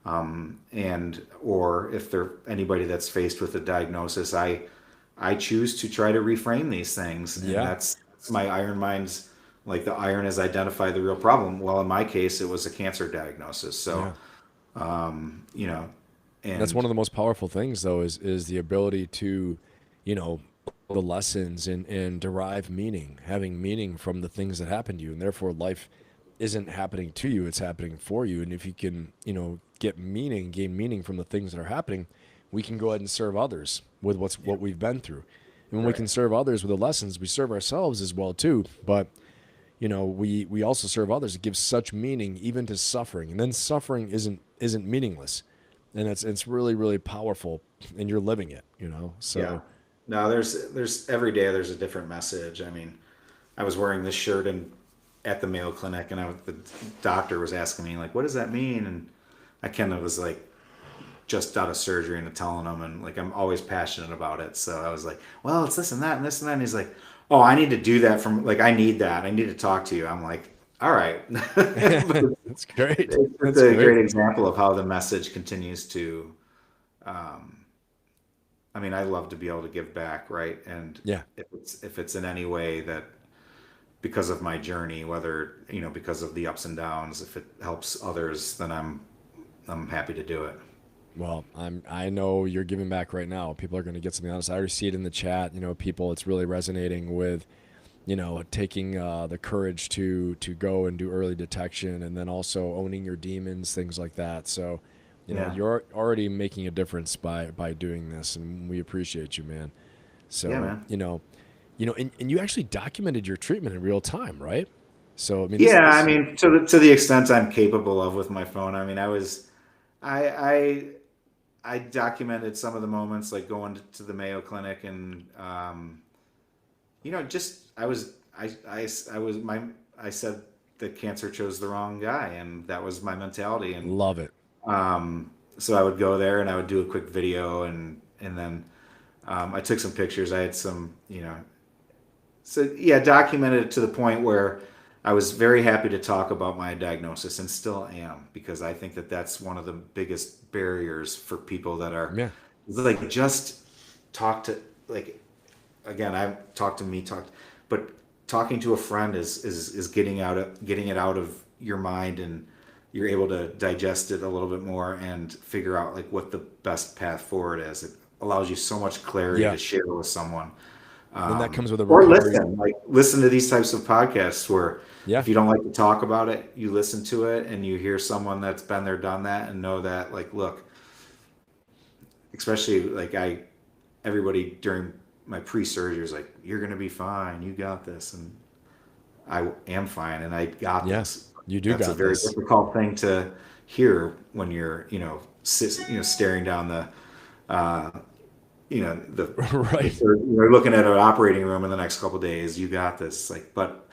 Or if they're anybody that's faced with a diagnosis, I choose to try to reframe these things, and Yeah. that's my iron minds. Like, the iron has identified the real problem. Well, in my case, it was a cancer diagnosis. So, Yeah. you know, That's and one of the most powerful things, though, is the ability to, you know, the lessons and derive meaning, having meaning from the things that happen to you, and therefore life isn't happening to you; it's happening for you. And if you can, get meaning, gain meaning from the things that are happening, we can go ahead and serve others with what we've been through. And when we right, can serve others with the lessons, we serve ourselves as well too. But we also serve others. It gives such meaning even to suffering, and then suffering isn't meaningless, and it's really really powerful, and you're living it. yeah. So No, there's every day there's a different message. I mean, I was wearing this shirt at the Mayo Clinic, and the doctor was asking me, like, what does that mean? And I kind of was like, just out of surgery, and telling him, and like, I'm always passionate about it. So I was like, well, it's this and that and this and that. And he's like, oh, I need to do that I need that. I need to talk to you. I'm like, all right. But that's great. it's That's a great. great example of how the message continues to, um, I mean, I love to be able to give back, right? And Yeah. if it's in any way that, because of my journey, whether, because of the ups and downs, if it helps others, then I'm happy to do it. Well, I know you're giving back right now. People are going to get something out of this. I already see it in the chat. People, it's really resonating with, taking the courage to go and do early detection, and then also owning your demons, things like that. So, Yeah. you're already making a difference by doing this, and we appreciate you, man. Yeah, So, man. and you actually documented your treatment in real time, right? So, I mean, Yeah, I this mean, to the extent I'm capable of with my phone. I mean, I documented some of the moments, like going to the Mayo Clinic, and just I said that cancer chose the wrong guy, and that was my mentality. And love it. so I would go there, and I would do a quick video, and then I took some pictures. I had So yeah, documented it to the point where I was very happy to talk about my diagnosis, and still am, because I think that that's one of the biggest barriers for people that are Yeah. like, just talk to, like, again, I've talked to me, talked, but talking to a friend is getting it out of your mind, and you're able to digest it a little bit more and figure out like what the best path forward is. It allows you so much clarity Yeah. to share with someone. Then that comes with a Or recovery. listen to these types of podcasts where Yeah. if you don't like to talk about it, you listen to it and you hear someone that's been there, done that, and know that, like, look, especially like everybody during my pre-surgery was like, you're going to be fine. You got this. And I am fine. And I got Yeah. this. You do That's a got very this. difficult thing to hear when you're, staring down the, uh, Right. you're looking at an operating room in the next couple of days. You got this. Like, but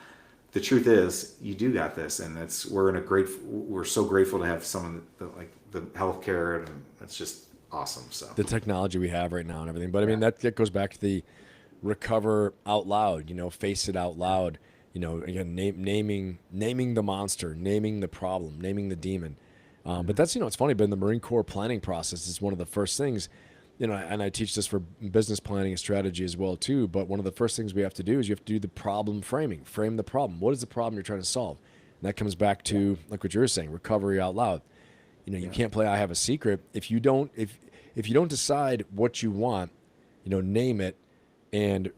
the truth is, you do got this, and we're so grateful to have someone like the healthcare, and it's just awesome. So The technology we have right now and everything. But I mean, that goes back to the recover out loud, face it out loud, again, naming the monster, naming the problem, naming the demon. But that's, it's funny, but in the Marine Corps planning process is one of the first things, and I teach this for business planning and strategy as well too. But one of the first things we have to do is you have to do the problem framing, frame the problem. What is the problem you're trying to solve? And that comes back to like what you were saying, recovery out loud. You can't play I have a secret if you don't decide what you want, name it, and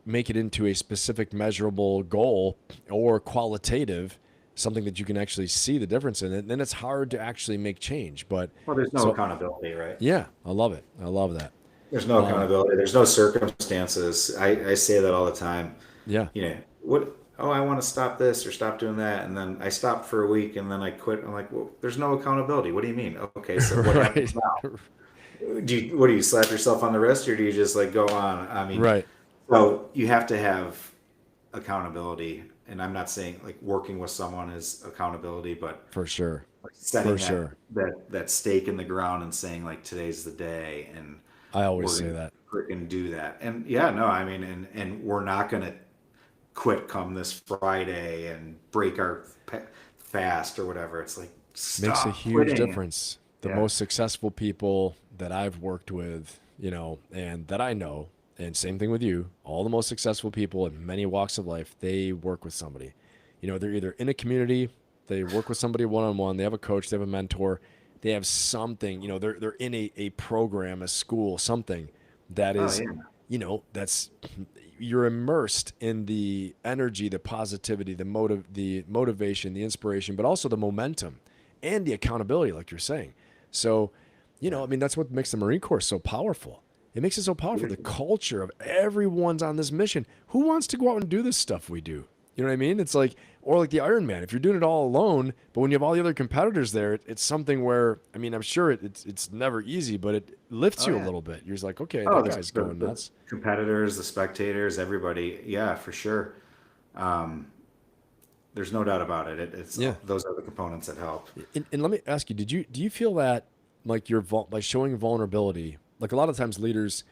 make it into a specific measurable goal or qualitative, something that you can actually see the difference in it. Then it's hard to actually make change. But well, there's no accountability, right? Yeah, I love it. I love that. There's no accountability. There's no circumstances. I say that all the time. Yeah. What? Oh, I want to stop this or stop doing that, and then I stopped for a week, and then I quit. I'm like, well, there's no accountability. What do you mean? Okay, so what happens now? What do you slap yourself on the wrist, or do you just like go on? I mean, Right. so you have to have accountability, and I'm not saying like working with someone is accountability, but For sure. setting For sure. that stake in the ground and saying like today's the day, and I always we're say gonna that. freaking do that. And yeah, no, I mean, and we're not gonna quit come this Friday and break our fast or whatever. It's like, Makes a stop huge quitting. difference. The Yeah. most successful people that I've worked with, and that I know, and same thing with you, all the most successful people in many walks of life, they work with somebody. They're either in a community, they work with somebody one-on-one, they have a coach, they have a mentor, they have something, they're in a program, a school, something that Oh is, yeah. that's you're immersed in the energy, the positivity, the motivation, the inspiration, but also the momentum and the accountability, like you're saying. So, Yeah. I mean, that's what makes the Marine Corps so powerful. It makes it so powerful. The culture of everyone's on this mission. Who wants to go out and do this stuff we do? You know what I mean? It's like, or like the Ironman. If you're doing it all alone, but when you have all the other competitors there, it's something where, I mean, I'm sure it's never easy, but it lifts Oh you a yeah. little bit. You're just like, okay, Oh, that guy's going the nuts. competitors, the spectators, everybody. Yeah, for sure. Um, there's no doubt about it. It's Yeah. those are the components that help. And let me ask you, do you feel that like by showing vulnerability, like a lot of times leaders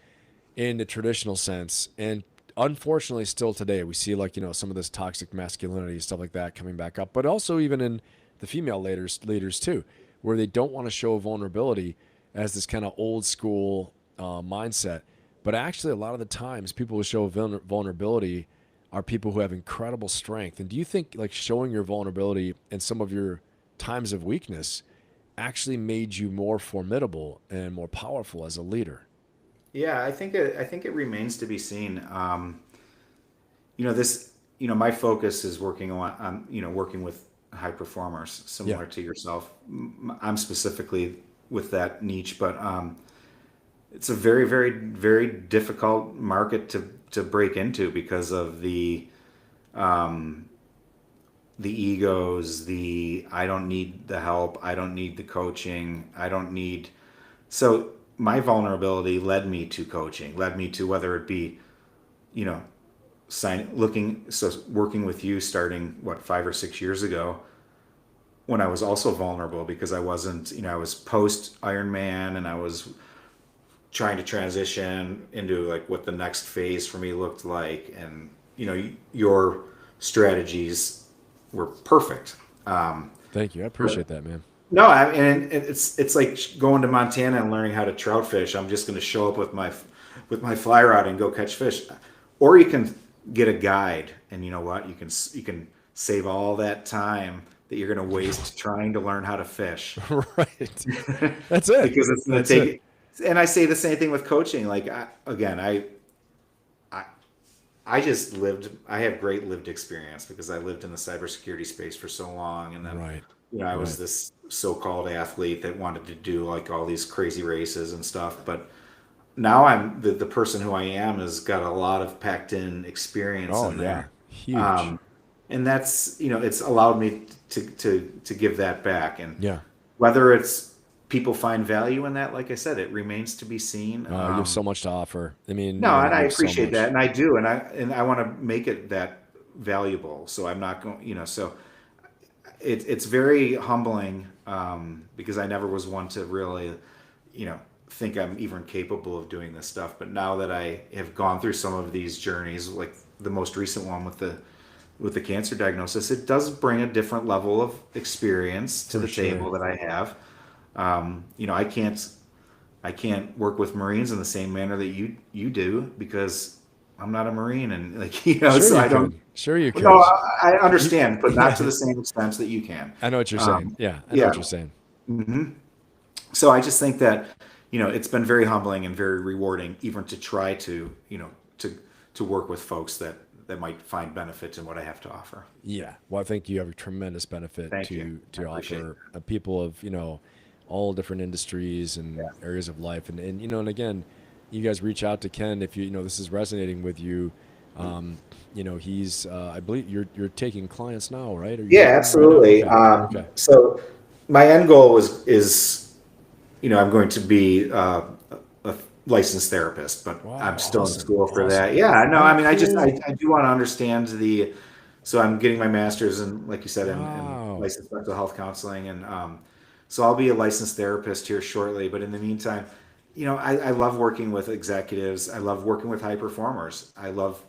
in the traditional sense, and unfortunately still today, we see like, some of this toxic masculinity, stuff like that coming back up, but also even in the female leaders too, where they don't want to show vulnerability as this kind of old school mindset. But actually, a lot of the times, people who show vulnerability are people who have incredible strength. And do you think like showing your vulnerability in some of your times of weakness actually made you more formidable and more powerful as a leader? Yeah, I think it remains to be seen. This, my focus is working working with high performers, Yeah. similar to yourself. I'm specifically with that niche, but it's a very, very, very difficult market to break into because of the egos, the I don't need the help, I don't need the coaching, I don't need. So my vulnerability led me to coaching, led me to whether it be, you know, working with you starting 5 or 6 years ago, when I was also vulnerable because I wasn't, I was post Ironman and I was trying to transition into like what the next phase for me looked like. And your strategies were perfect. Thank you. I appreciate that, man. No, and it's like going to Montana and learning how to trout fish. I'm just going to show up with my fly rod and go catch fish, or you can get a guide, and you know what? You can save all that time that you're going to waste trying to learn how to fish. Right. That's it. Because it's going to take it. And I say the same thing with coaching. Like I just lived. I have great lived experience because I lived in the cybersecurity space for so long, and then Right. I was this so-called athlete that wanted to do like all these crazy races and stuff. But now I'm the person who I am has got a lot of packed in experience in there. Huge. And that's, it's allowed me to give that back. And Yeah. whether it's people find value in that, like I said, it remains to be seen. You have so much to offer. I mean, no, and I you have so appreciate that. much. And I do. And I want to make it that valuable. So I'm not going, so it's very humbling, because I never was one to really, think I'm even capable of doing this stuff. But now that I have gone through some of these journeys, like the most recent one with the cancer diagnosis, it does bring a different level of experience to the table that I have. I can't work with Marines in the same manner that you do because I'm not a Marine, and I don't. Sure, you could. No, I understand, but not to the same extent that you can. I know what you're saying. Yeah, I know what you're saying. Mm-hmm. So I just think that it's been very humbling and very rewarding, even to try to to work with folks that might find benefit in what I have to offer. Yeah, well, I think you have a tremendous benefit to offer people of all different industries and areas of life, and and again, you guys reach out to Ken if this is resonating with you. He's I believe you're taking clients now, right? Yeah, absolutely. Okay. So my end goal is I'm going to be a licensed therapist, but I'm still in school for that. Yeah, no, I mean, I do want to understand so I'm getting my master's in, like you said, in licensed mental health counseling. And so I'll be a licensed therapist here shortly. But in the meantime, I love working with executives. I love working with high performers. I love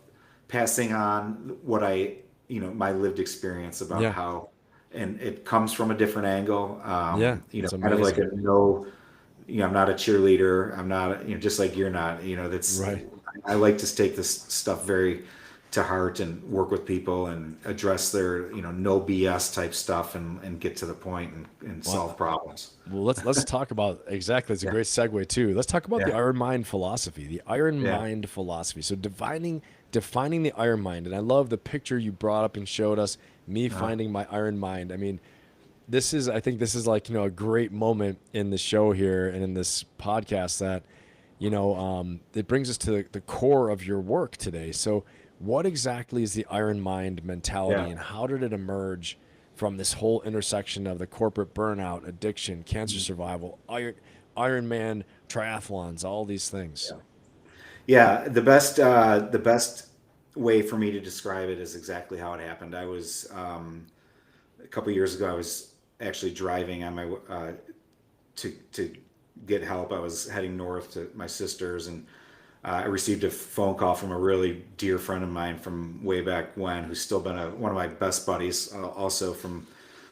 passing on what my lived experience about how, and it comes from a different angle. Kind of like I'm not a cheerleader. I'm not, just like you're not, that's right. I like to take this stuff very to heart and work with people and address their, no BS type stuff and get to the point and solve problems. Well, let's talk about exactly. It's a great segue too. Let's talk about the IronMind philosophy, the IronMind philosophy. So defining the Iron Mind. And I love the picture you brought up and showed us, me finding my Iron Mind. I mean, I think this is like, a great moment in the show here and in this podcast that, it brings us to the core of your work today. So what exactly is the IronMind mentality and how did it emerge from this whole intersection of the corporate burnout, addiction, cancer survival, Ironman triathlons, all these things? Yeah. The best way for me to describe it is exactly how it happened. I was, a couple of years ago, I was actually driving on my to get help. I was heading north to my sister's, and I received a phone call from a really dear friend of mine from way back when, who's still been one of my best buddies, also from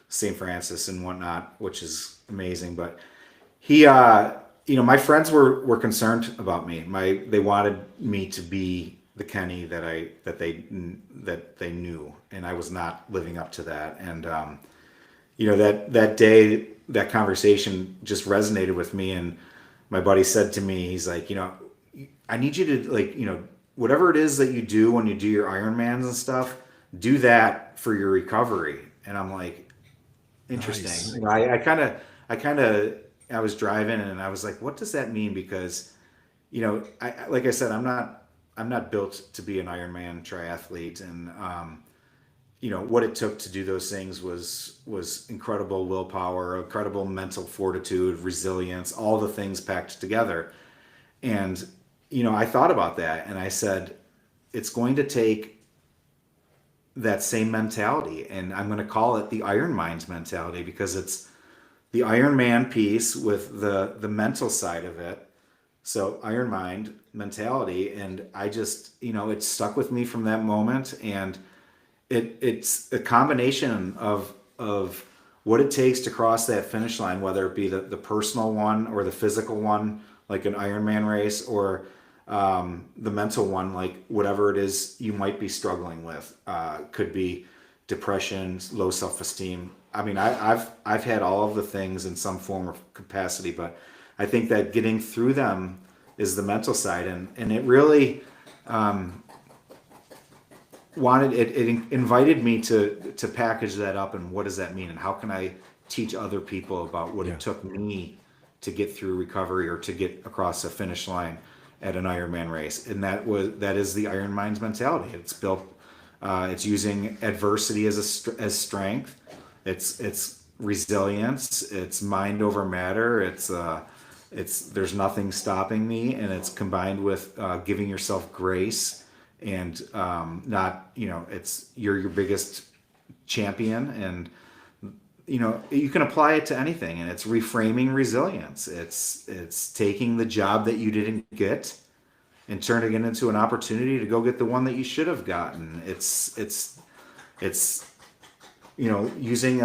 St. Francis and whatnot, which is amazing. But he, my friends were concerned about me. They wanted me to be the Kenny that they knew, and I was not living up to that. And that day, that conversation just resonated with me. And my buddy said to me, he's like, I need you to whatever it is that you do when you do your Ironmans and stuff, do that for your recovery. And I'm like, interesting. Nice. I was driving and I was like, what does that mean? Because, like I said, I'm not built to be an Ironman triathlete. And, what it took to do those things was incredible willpower, incredible mental fortitude, resilience, all the things packed together. And, I thought about that and I said, it's going to take that same mentality, and I'm going to call it the IronMind mentality, because it's the Iron Man piece with the mental side of it, So IronMind Mentality, and I just, it stuck with me from that moment. And it's a combination of what it takes to cross that finish line, whether it be the personal one or the physical one, like an Ironman race, or the mental one, like whatever it is you might be struggling with. Could be depression, low self-esteem. I mean, I've had all of the things in some form of capacity, but I think that getting through them is the mental side, and it really it invited me to package that up, and what does that mean, and how can I teach other people about what it took me to get through recovery or to get across a finish line at an Ironman race. And that is the IronMind's mentality. It's built, it's using adversity as strength. It's resilience. It's mind over matter. It's there's nothing stopping me, and it's combined with giving yourself grace, and not, it's you're your biggest champion, and you can apply it to anything, and it's reframing resilience. It's taking the job that you didn't get and turning it into an opportunity to go get the one that you should have gotten. It's using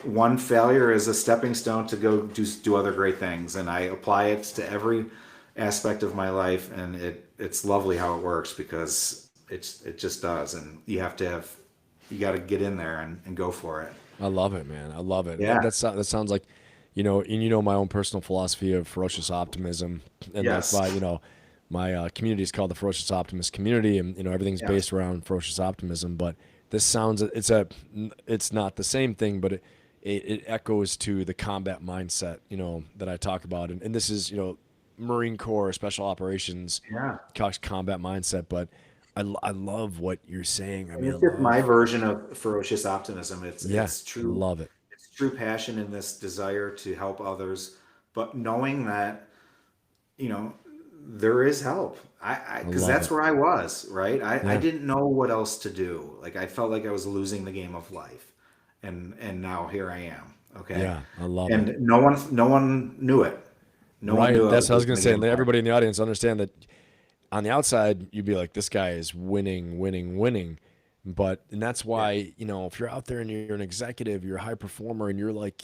one failure as a stepping stone to go do other great things. And I apply it to every aspect of my life, and it's lovely how it works, because it just does. And you got to get in there and go for it. I love it, man. I love it. Yeah. That sounds like, my own personal philosophy of ferocious optimism, and Yes. that's why, my community is called the Ferocious Optimist Community, and everything's Yes. based around ferocious optimism. But this sounds, it's not the same thing, but it echoes to the combat mindset, that I talk about, and this is, Marine Corps Special Operations, Yeah. combat mindset. But I love what you're saying. I And mean, it's just my version of ferocious optimism. It's I true. love it. It's true passion in this desire to help others, but knowing that, there is help. Because love that's it. where I was, right? I Yeah. didn't know what else to do. Like, I felt like I was losing the game of life, and now here I am. Okay, Yeah, I love it. and no one knew it. No one Right. knew I was That's what I was losing gonna the say. game And of let life. everybody in the audience understand that on the outside, you'd be like, this guy is winning, winning, winning. And that's Yeah. why, if you're out there and you're an executive, you're a high performer, and you're like,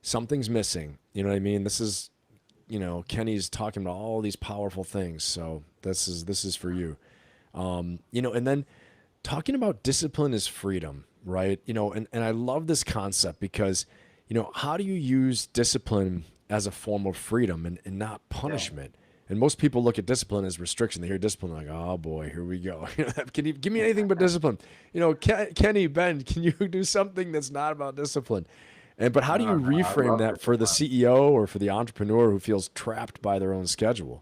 something's missing. You know what I mean? This is, Kenny's talking about all these powerful things. So this is for you. And then talking about discipline is freedom, right? And I love this concept because, how do you use discipline as a form of freedom and not Yeah. punishment? And most people look at discipline as restriction. They hear discipline like, oh boy, here we go. Can you give me anything but discipline? Kenny, Ben, can you do something that's not about discipline? But how do No, you no, I reframe love that for the discipline. CEO or for the entrepreneur who feels trapped by their own schedule?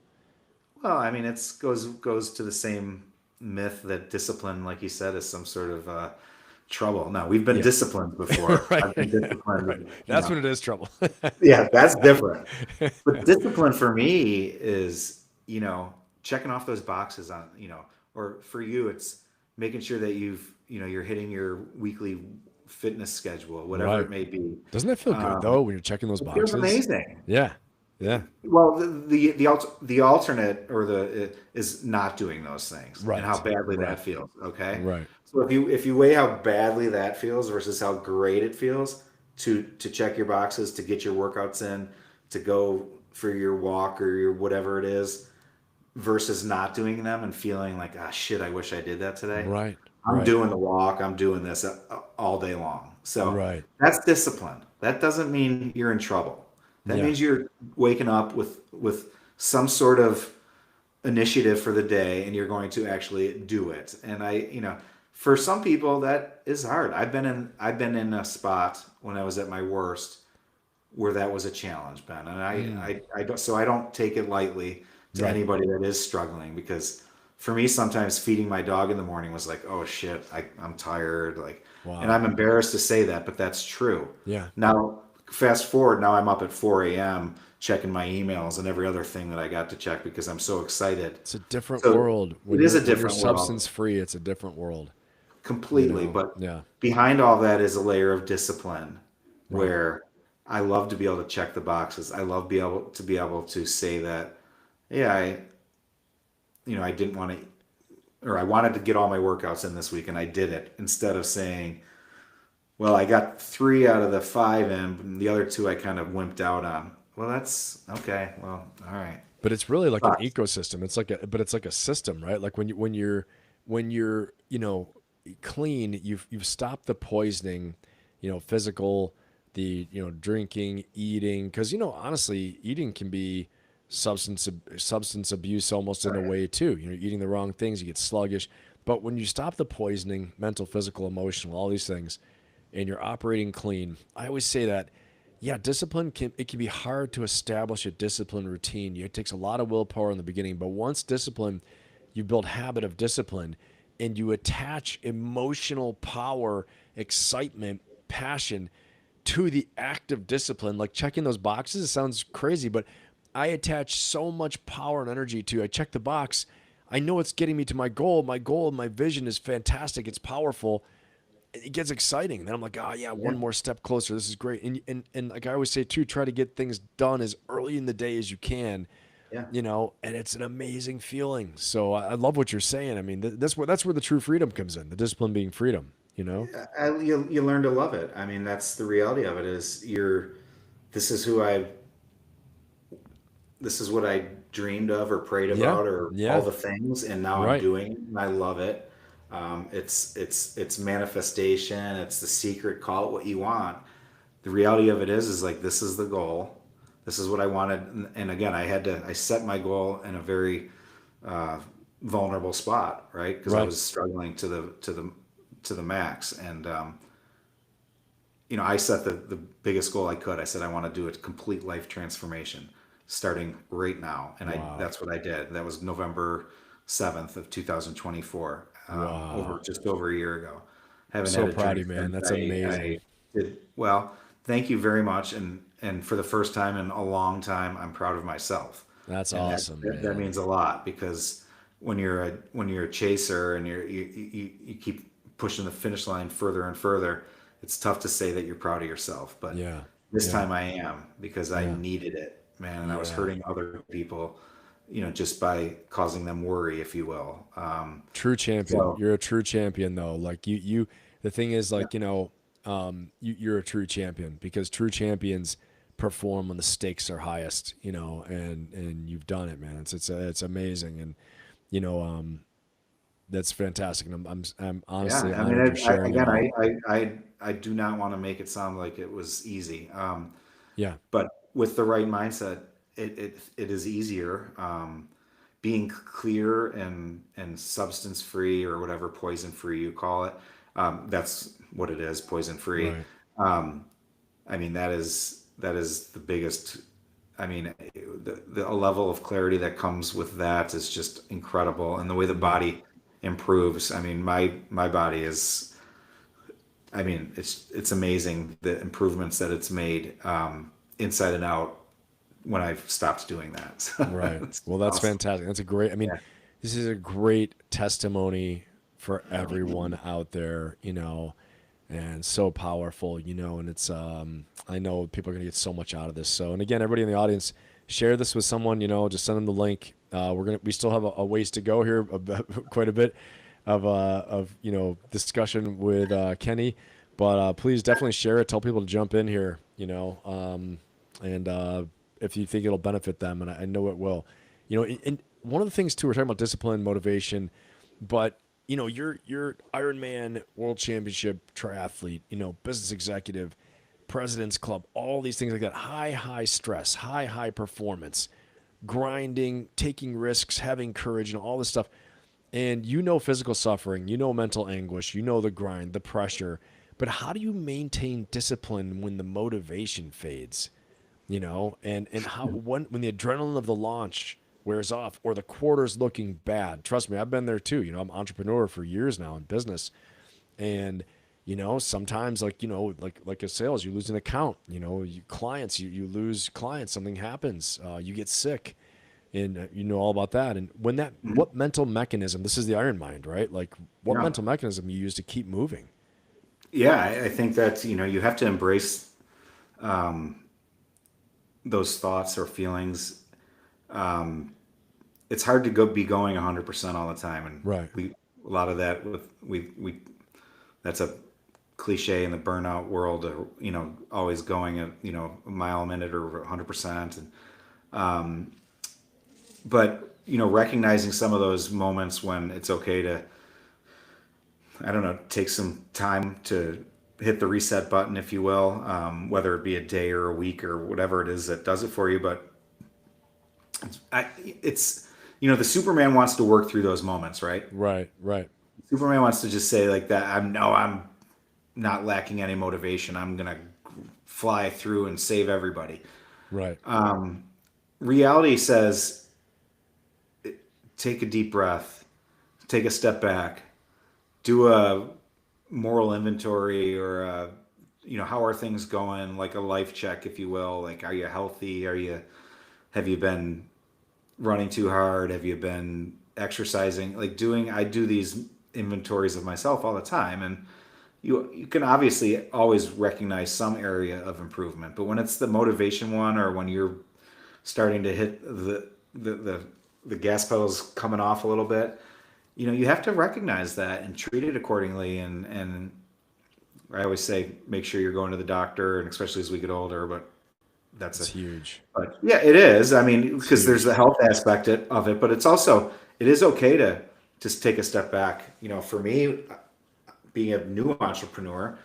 Well, I mean, it goes to the same myth that discipline, like you said, is some sort of trouble. No, we've been Yeah. disciplined before. Right. I've been Right. disciplined. That's when it is trouble. Yeah, that's different. But discipline for me is, checking off those boxes on, or for you, it's making sure that you're hitting your weekly fitness schedule, whatever Right. it may be. Doesn't that feel good though when you're checking those It feels boxes? amazing. Yeah. Yeah. Well, the alternate, or is not doing those things, and how Right. badly Right. that feels. Okay, Right. so if you weigh how badly that feels versus how great it feels to check your boxes, to get your workouts in, to go for your walk or your whatever it is, versus not doing them and feeling like, ah, shit, I wish I did that today. Right. I'm Right. doing the walk. I'm doing this all day long. So Right. that's discipline. That doesn't mean you're in trouble. That Yeah. means you're waking up with some sort of initiative for the day, and you're going to actually do it. And for some people that is hard. I've been in a spot when I was at my worst where that was a challenge, Ben. And Mm. I don't take it lightly to Right. anybody that is struggling, because for me, sometimes feeding my dog in the morning was like, oh shit, I'm tired. Like, and Wow. I'm embarrassed to say that, but that's true. Yeah. Now, fast forward, now I'm up at 4 a.m. checking my emails and every other thing that I got to check because I'm so excited. It's a different So world it is a when you're different world. substance free. It's a different world. Completely. But Yeah. behind all that is a layer of discipline, Right. where I love to be able to check the boxes. I love be able to say that, yeah, I didn't want to, or I wanted to get all my workouts in this week, and I did it, instead of saying, well, I got 3 out of the 5 in, and the other 2 I kind of wimped out on. Well, that's okay. Well, all right. But it's really like an But ecosystem. It's like a system, right? Like when you're, clean, you've stopped the poisoning, physical, the, drinking, eating, because, honestly, eating can be substance abuse almost in a way too. You're eating the wrong things, you get sluggish. But when you stop the poisoning, mental, physical, emotional, all these things, and you're operating clean, I always say that, yeah, discipline can be hard to establish a discipline routine. It takes a lot of willpower in the beginning, but once discipline, you build habit of discipline, and you attach emotional power, excitement, passion to the act of discipline. Like checking those boxes, it sounds crazy, but I attach so much power and energy to. I check the box. I know it's getting me to my goal. My goal, my vision is fantastic. It's powerful. It gets exciting. Then I'm like, oh yeah, yeah, one more step closer. This is great. And like I always say too, try to get things done as early in the day as you can. yeah. And it's an amazing feeling. So I love what you're saying. I mean, that's where the true freedom comes in. The discipline being freedom. You learn to love it. I mean, that's the reality of it. Is this is who I this is what I dreamed of or prayed Yeah, about, or all yeah, the things, and now I'm right, doing it, and I love it. It's manifestation. It's the secret. Call it what you want. The reality of it is like, this is the goal. This is what I wanted, and again, I set my goal in a very uh, vulnerable spot, right? Because I right. was struggling to the max, and I set the biggest goal I could. I said I want to do a complete life transformation starting right now, and I Wow, that's what I did. That was November 7th of 2024, over wow. just over a year ago. Haven't So had a proud of drink you, man. since. That's I amazing. did well. Thank you very much, and for the first time in a long time, I'm proud of myself, That's and awesome, that man. means a lot, because when you're a chaser, and you keep pushing the finish line further and further, it's tough to say that you're proud of yourself. But Yeah, this yeah, time I am, because I yeah, needed it, man, and I was yeah. hurting other people, just by causing them worry, if you will. True champion. So You're a true champion, though. Like the thing is, yeah, like, you're a true champion because true champions perform when the stakes are highest, and you've done it, man. It's amazing. And, you know, um, that's fantastic. And I'm yeah. honestly I mean, honored you're sharing it again, all. I do not want to make it sound like it was easy. Yeah. But with the right mindset, it is easier. Being clear and substance free, or whatever poison free you call it, that's what it is, poison free. Right. Um, I mean, that is the biggest. I mean, the a level of clarity that comes with that is just incredible, and the way the Yeah. body improves. I mean, my body is. I mean, it's amazing the improvements that it's made, inside and out, when I've stopped doing that. So Right. it's Well, that's awesome. fantastic. That's a great, I mean, Yeah. this is a great testimony for everyone out there, and so powerful, and it's, I know people are going to get so much out of this. So, and again, everybody in the audience, share this with someone, just send them the link. We still have a ways to go here, quite a bit of, discussion with, Kenny, but, please definitely share it. Tell people to jump in here, and, if you think it'll benefit them, and I know it will. And one of the things too, we're talking about discipline, motivation, but you're Ironman World Championship Triathlete, business executive, President's Club, all these things like that. High stress, high performance, grinding, taking risks, having courage, and all this stuff. And physical suffering, mental anguish, the grind, the pressure. But how do you maintain discipline when the motivation fades? And how when the adrenaline of the launch wears off or the quarter's looking bad. Trust me, I've been there too. I'm an entrepreneur for years now in business. And sometimes like a sales, you lose an account, you lose clients, something happens, you get sick, and you know all about that. And Mhm. what mental mechanism, this is the iron mind, right? Like what Yeah. mental mechanism you use to keep moving. Yeah. I think that, you have to embrace those thoughts or feelings, it's hard to be going 100% all the time. And Right. a lot of that that's a cliche in the burnout world, always going at, a mile a minute or 100%. But, recognizing some of those moments when it's okay to, I don't know, take some time to hit the reset button, if you will, whether it be a day or a week or whatever it is that does it for you. But it's, the Superman wants to work through those moments, right? Right. Right. Superman wants to just say like that, I'm not lacking any motivation. I'm going to fly through and save everybody. Right. Reality says, take a deep breath, take a step back, do a moral inventory, or how are things going, like a life check, if you will. Like, are you healthy? Have you been running too hard? Have you been exercising? I do these inventories of myself all the time, and you can obviously always recognize some area of improvement. But when it's the motivation one, or when you're starting to hit the gas pedals coming off a little bit, you have to recognize that and treat it accordingly. And I always say, make sure you're going to the doctor, and especially as we get older. But It's huge. But yeah, it is. I mean, because there's the health aspect of it, but it is okay to just take a step back. For me, being a new entrepreneur,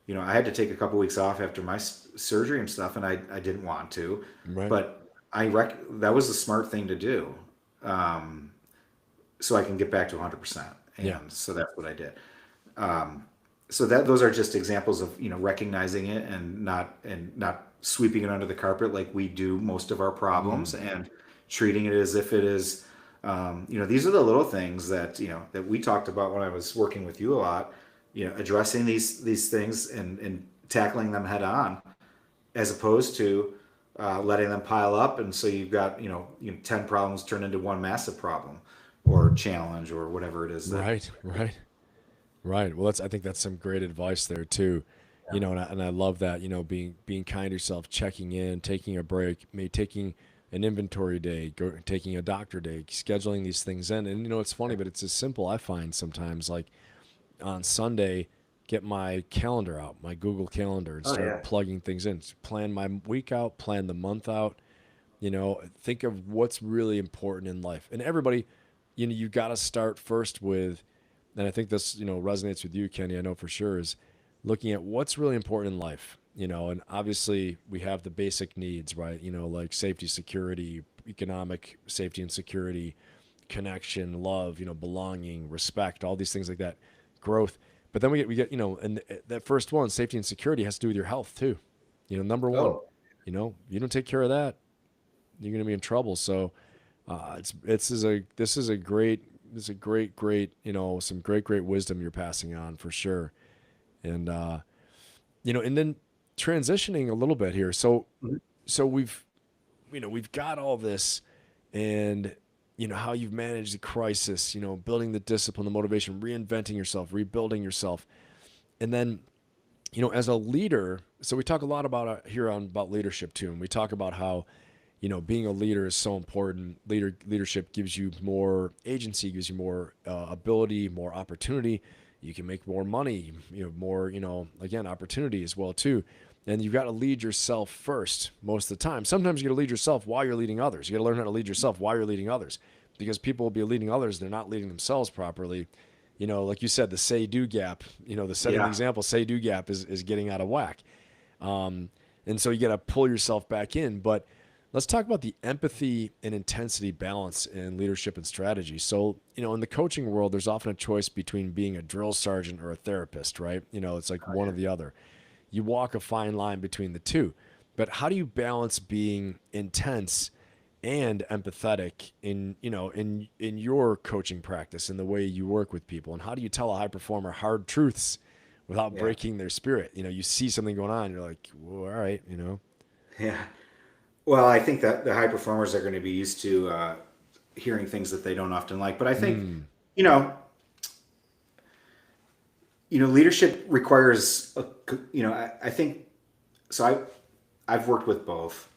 I had to take a couple weeks off after my surgery and stuff, and I didn't want to, Right. but that was the smart thing to do, so I can get back to 100%. And so that's what I did. So those are just examples of, recognizing it and not sweeping it under the carpet like we do most of our problems, and treating it as if it is, these are the little things that, that we talked about when I was working with you a lot, addressing these things and tackling them head on, as opposed to letting them pile up. And so you've got, 10 problems turn into one massive problem or challenge or whatever it is. Right. Well, I think that's some great advice there too. And I love that, being kind to yourself, checking in, taking a break, maybe taking an inventory day, taking a doctor day, scheduling these things in. And, it's funny, but it's as simple. I find sometimes, like on Sunday, get my calendar out, my Google Calendar, and start plugging things in. Plan my week out, plan the month out, think of what's really important in life. And everybody, you got to start first with, and I think this, resonates with you, Kenny, I know for sure, is looking at what's really important in life, and obviously we have the basic needs, right? Like safety, security, economic safety and security, connection, love, belonging, respect, all these things like that, growth. But then we get, and that first one, safety and security, has to do with your health too. Number one, you don't take care of that, you're going to be in trouble. So this is a great, some great wisdom you're passing on for sure. And, and then transitioning a little bit here. So we've got all this, and, how you've managed the crisis, building the discipline, the motivation, reinventing yourself, rebuilding yourself. And then, as a leader, so we talk a lot about about leadership too. And we talk about how, being a leader is so important. Leadership gives you more agency, gives you more ability, more opportunity. You can make more money, more, again, opportunity as well too. And you've got to lead yourself first most of the time. Sometimes you got to lead yourself while you're leading others. You got to learn how to lead yourself while you're leading others, because people will be leading others. They're not leading themselves properly. Like you said, the say-do gap, the setting example, say-do gap is getting out of whack. And so you got to pull yourself back in. But let's talk about the empathy and intensity balance in leadership and strategy. So, in the coaching world, there's often a choice between being a drill sergeant or a therapist, right? It's like one or the other. You walk a fine line between the two. But how do you balance being intense and empathetic in your coaching practice, in the way you work with people? And how do you tell a high performer hard truths without breaking their spirit? You see something going on, you're like, well, all right, Yeah. Well, I think that the high performers are going to be used to hearing things that they don't often like. But I think, leadership requires, I think, so I've worked with both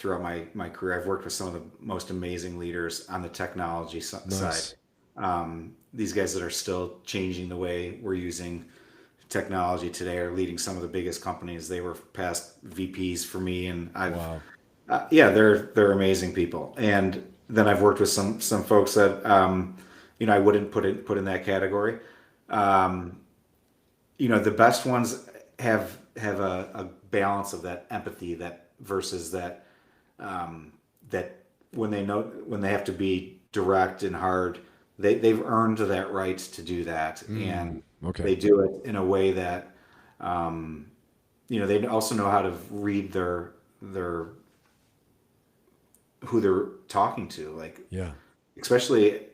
throughout my career. I've worked with some of the most amazing leaders on the technology side. Nice. These guys that are still changing the way we're using technology today are leading some of the biggest companies. They were past VPs for me, and Wow. yeah, they're amazing people. And then I've worked with some folks that I wouldn't put in that category. Um, the best ones have a balance of that empathy, that versus that when they have to be direct and hard, they've earned that right to do that, and Okay. they do it in a way that they also know how to read their who they're talking to, like Yeah. especially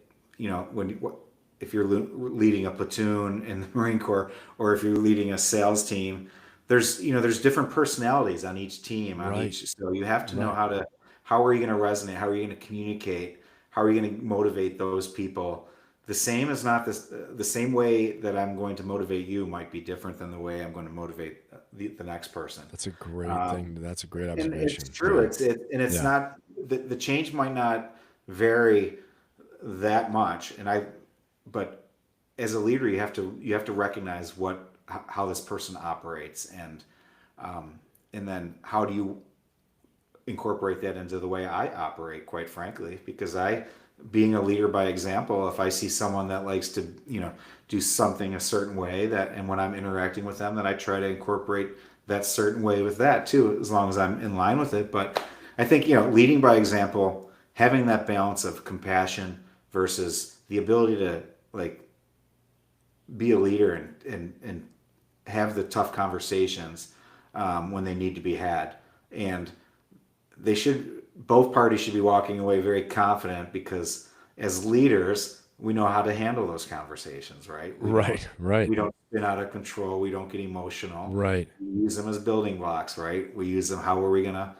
if you're leading a platoon in the Marine Corps, or if you're leading a sales team, there's different personalities on each team, Right. so you have to know Right. how are you going to resonate, how are you going to communicate, how are you going to motivate those people. The same is not the same way that I'm going to motivate you might be different than the way I'm going to motivate the next person. That's a great thing. That's a great And it's observation. true. Yeah. It's Yeah. not the change might not vary that much. But as a leader, you have to recognize how this person operates, and then how do you incorporate that into the way I operate, quite frankly, because being a leader by example, if I see someone that likes to, do something a certain way, and when I'm interacting with them, then I try to incorporate that certain way with that too, as long as I'm in line with it. But I think, leading by example, having that balance of compassion versus the ability to like be a leader and have the tough conversations when they need to be had. And both parties should be walking away very confident, because as leaders, we know how to handle those conversations, right? Right. Right. We don't spin out of control. We don't get emotional. Right. We use them as building blocks, right? We use them. How are we going to,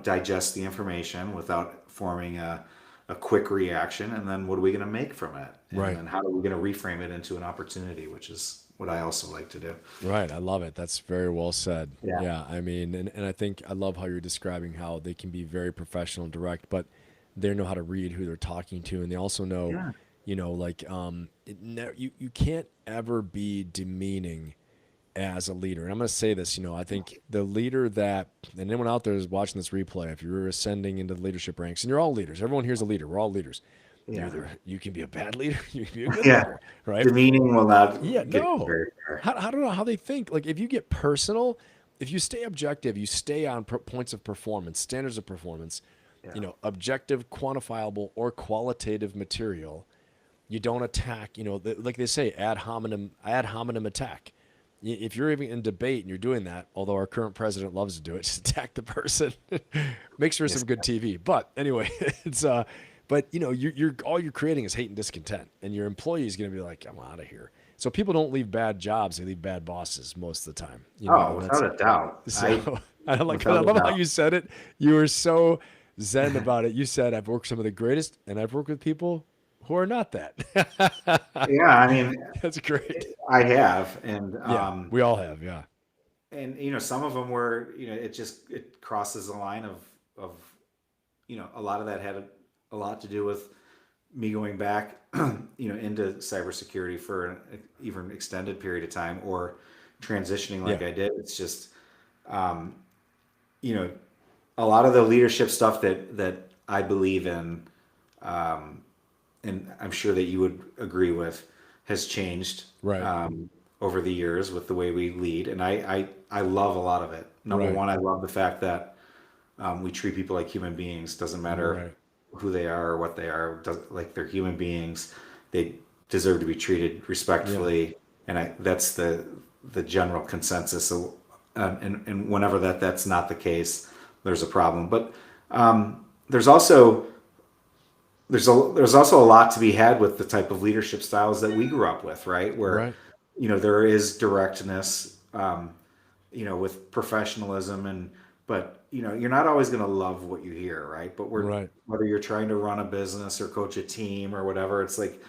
digest the information without forming a quick reaction? And then what are we going to make from it? And Right. then how are we going to reframe it into an opportunity, which is what I also like to do. Right. I love it. That's very well said. Yeah. Yeah. I mean, and I think I love how you're describing how they can be very professional and direct, but they know how to read who they're talking to. And they also know, Yeah. you can't ever be demeaning as a leader. And I'm going to say this, I think the leader and anyone out there is watching this replay, if you're ascending into the leadership ranks, and you're all leaders, everyone here's a leader. We're all leaders. Yeah. You can be a bad leader, you can be a good Yeah. leader, right? Demeaning will not Yeah, get you no. very far. I don't know how they think. Like, if you get personal, if you stay objective, you stay on points of performance, standards of performance, Yeah. Objective, quantifiable, or qualitative material. You don't attack, like they say, ad hominem attack. If you're even in debate and you're doing that, although our current president loves to do it, just attack the person. Makes for Yes. some good TV. But anyway, but you're all you're creating is hate and discontent, and your employee is going to be like, I'm out of here. So people don't leave bad jobs; they leave bad bosses most of the time. Oh, without a doubt. So I Without a love how doubt. you said it. You were so zen about it. You said, I've worked with some of the greatest, and I've worked with people who are not that. Yeah, I mean, That's great. I have, and Yeah, we all have. Yeah. some of them were, it crosses the line of a lot of that had a lot to do with me going back, into cybersecurity for an even extended period of time, or transitioning like Yeah. I did. It's just, you know, a lot of the leadership stuff that I believe in, and I'm sure that you would agree with, has changed Right. over the years with the way we lead, and I love a lot of it. Number Right. one, I love the fact that we treat people like human beings. Doesn't matter Right. who they are or what they are. Like they're human beings. They deserve to be treated respectfully, and that's the general consensus. So, and whenever that's not the case, there's a problem. But there's also there's also a lot to be had with the type of leadership styles that we grew up with, right? Where Right. there is directness, with professionalism, but you're not always going to love what you hear, right? But Right. whether you're trying to run a business or coach a team or whatever, it's like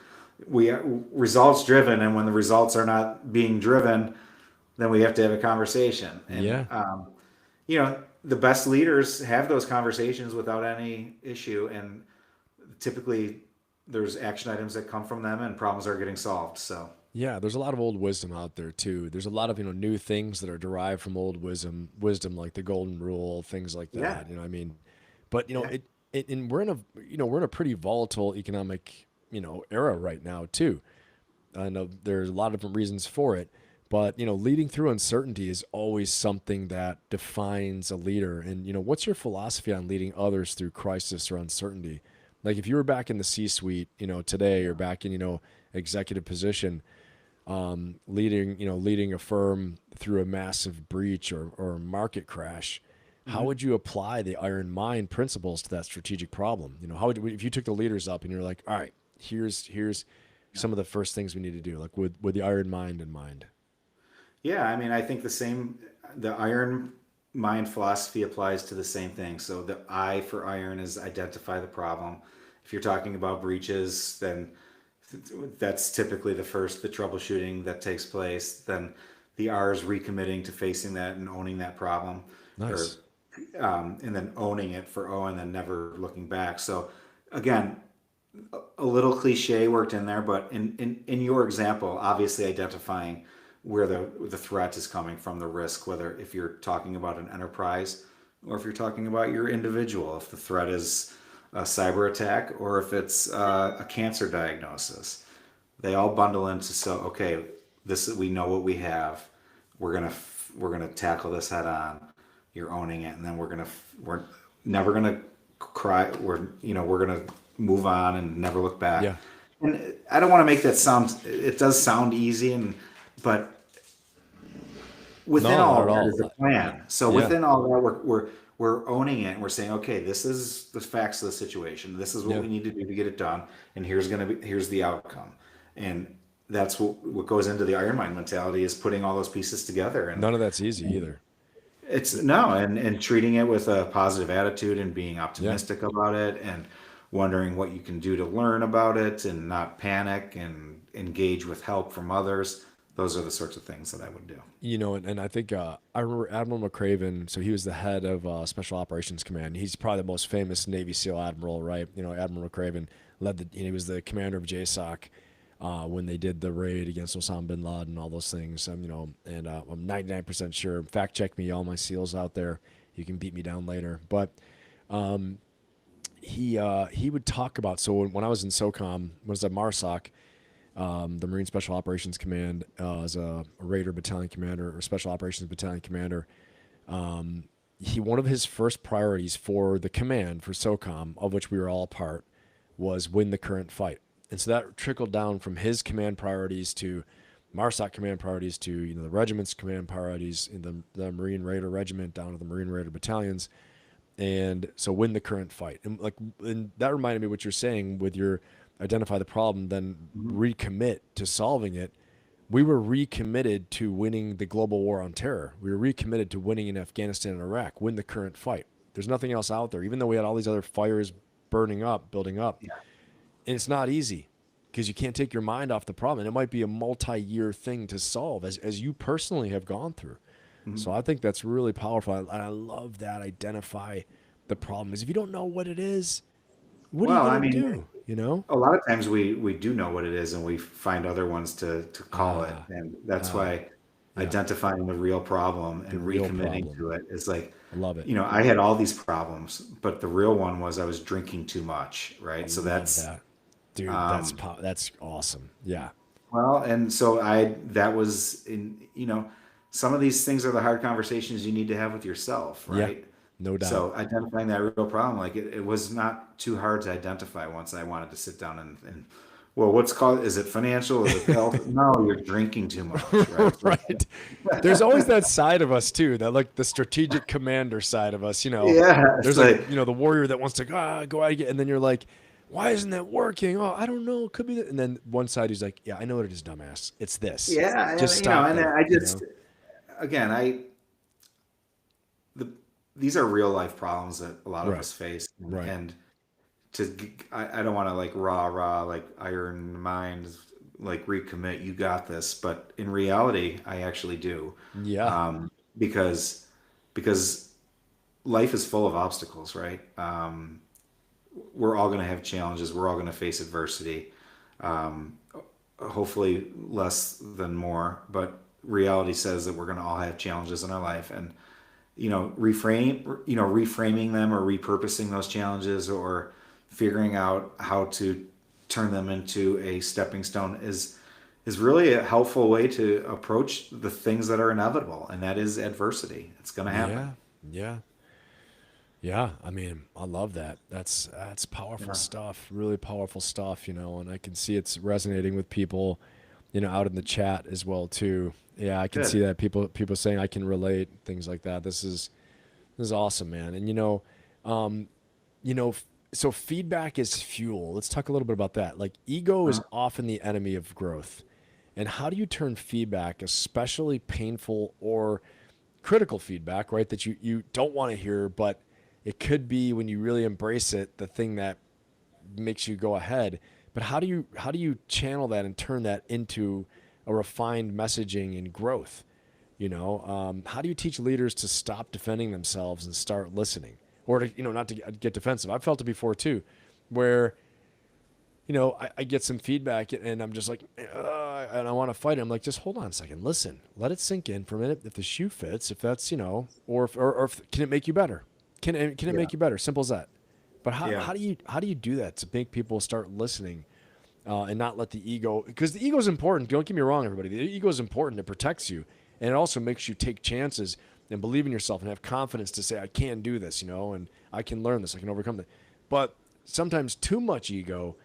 we are results driven, and when the results are not being driven, then we have to have a conversation. And Yeah. you know, the best leaders have those conversations without any issue, and typically there's action items that come from them, and problems are getting solved. So Yeah, there's a lot of old wisdom out there too. There's a lot of, new things that are derived from old wisdom like the golden rule, things like yeah, that. I mean, but yeah, and we're in a pretty volatile economic, era right now too. I know there's a lot of different reasons for it, but leading through uncertainty is always something that defines a leader. And what's your philosophy on leading others through crisis or uncertainty? Like if you were back in the C-suite, today, or back in, executive position, leading a firm through a massive breach or market crash, how hmm would you apply the Iron Mind principles to that strategic problem? How would, if you took the leaders up and you're like, all right, here's some of the first things we need to do, like with the Iron Mind in mind. yeah. I mean, I think the iron mind philosophy applies to the same thing. So the I for iron is identify the problem. If you're talking about breaches, then that's typically the troubleshooting that takes place. Then the R is recommitting to facing that and owning that problem, or Nice. and then owning it for O, and then never looking back. So again, a little cliche worked in there, but in your example, obviously identifying where the threat is coming from, the risk, whether if you're talking about an enterprise or if you're talking about your individual, if the threat is a cyber attack or if it's a cancer diagnosis, they all bundle into, so okay, this we know what we have, we're gonna tackle this head on, you're owning it, and then we're never gonna cry, we're gonna move on and never look back. Yeah. And I don't want to make that sound, it does sound easy, but within No, not all at that all. is a plan. So Yeah. within all that, we're owning it, and we're saying, okay, this is the facts of the situation. This is what Yeah. we need to do to get it done, and here's the outcome. And that's what goes into the Iron Mind mentality, is putting all those pieces together. And None of that's easy either. it's no, and treating it with a positive attitude and being Yeah. optimistic about it, and wondering what you can do to learn about it and not panic and engage with help from others. Those are the sorts of things that I would do. And I think I remember Admiral McCraven. So he was the head of Special Operations Command. He's probably the most famous Navy SEAL admiral, right? Admiral McCraven led he was the commander of JSOC when they did the raid against Osama bin Laden and all those things. And I'm 99% sure. Fact check me, all my SEALs out there. You can beat me down later, but he would talk about. So when I was in SOCOM, was at MARSOC, the Marine Special Operations Command, as a Raider Battalion Commander or Special Operations Battalion Commander. One of his first priorities for the command for SOCOM, of which we were all a part, was win the current fight. And so that trickled down from his command priorities to MARSOC command priorities to the regiment's command priorities in the Marine Raider Regiment down to the Marine Raider battalions. And so win the current fight. And that reminded me what you're saying with your identify the problem, then Mhm. recommit to solving it. We were recommitted to winning the global war on terror. We were recommitted to winning in Afghanistan and Iraq, win the current fight. There's nothing else out there, even though we had all these other fires building up. Yeah. And it's not easy because you can't take your mind off the problem. And it might be a multi-year thing to solve, as you personally have gone through. Mhm. So I think that's really powerful. And I love that. Identify the problem. Is if you don't know what it is, what are you Well, going I to mean, do? a lot of times we do know what it is, and we find other ones to call it, Ah, and that's ah, why yeah. identifying the real problem The and real recommitting problem. to it is like, I love it. I had all these problems, but the real one was I was drinking too much, I right? So love that's that. Dude, um, that's awesome. Yeah. well, and so that was some of these things are the hard conversations you need to have with yourself, Yeah. right? No doubt. So identifying that real problem, like it was not too hard to identify once I wanted to sit down and well, what's called, is it financial? Is it health? No, you're drinking too much, right? So, Right. There's always that side of us too, that like the strategic commander side of us. yeah, it's There's like, like, the warrior that wants to go out and get, and then you're like, why isn't that working? Oh, I don't know. It could be that. And then one side he's like, yeah, I know what it is, dumbass. It's this. yeah, Just and stop and there, I just, again, the these are real life problems that a lot of Right. us face, Right. and I don't want to like rah like iron mind, like recommit, you got this, but in reality I actually do, Yeah. um, because because life is full of obstacles, right? We're all going to have challenges. We're all going to face adversity. Um, Hopefully less than more, but reality says that we're going to all have challenges in our life. And reframing them or repurposing those challenges or figuring out how to turn them into a stepping stone is really a helpful way to approach the things that are inevitable, and that is adversity. It's going to happen. Yeah. Yeah. Yeah, I mean, I love that. That's powerful Yeah. stuff, really powerful stuff, and I can see it's resonating with people, out in the chat as well too. Yeah, I can see Good. that people saying I can relate, things like that. This is awesome, man. And um, you know, f- so feedback is fuel. Let's talk a little bit about that. Like ego is Uh, often the enemy of growth. And how do you turn feedback, especially painful or critical feedback, right? That you don't want to hear, but it could be when you really embrace it, the thing that makes you go ahead. But how do you channel that and turn that into a refined messaging and growth? How do you teach leaders to stop defending themselves and start listening, or to not to get defensive? I've felt it before too, where I get some feedback and I'm just like, and I want to fight it. I'm like, just hold on a second, listen, let it sink in for a minute. If the shoe fits, if that's or if, can it make you better? Can it yeah. make you better? Simple as that. But how, Yeah. how do you how do you do that to make people start listening and not let the ego, because the ego is important. Don't get me wrong, everybody. The ego is important. It protects you, and it also makes you take chances and believe in yourself and have confidence to say, I can do this, and I can learn this. I can overcome that. But sometimes too much ego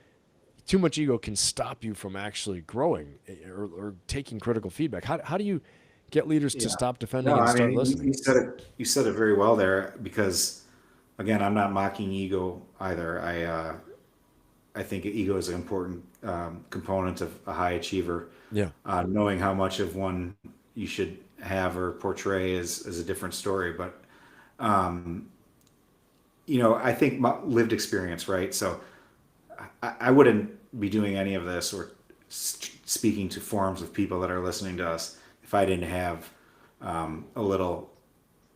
can stop you from actually growing or taking critical feedback. How do you get leaders to Yeah. stop No, defending and I start mean, listening? you said it very well there because, again, I'm not mocking ego either. I think ego is an important component of a high achiever. Yeah. Knowing how much of one you should have or portray is a different story. But I think my lived experience, right? So I wouldn't be doing any of this or speaking to forums of people that are listening to us if I didn't have a little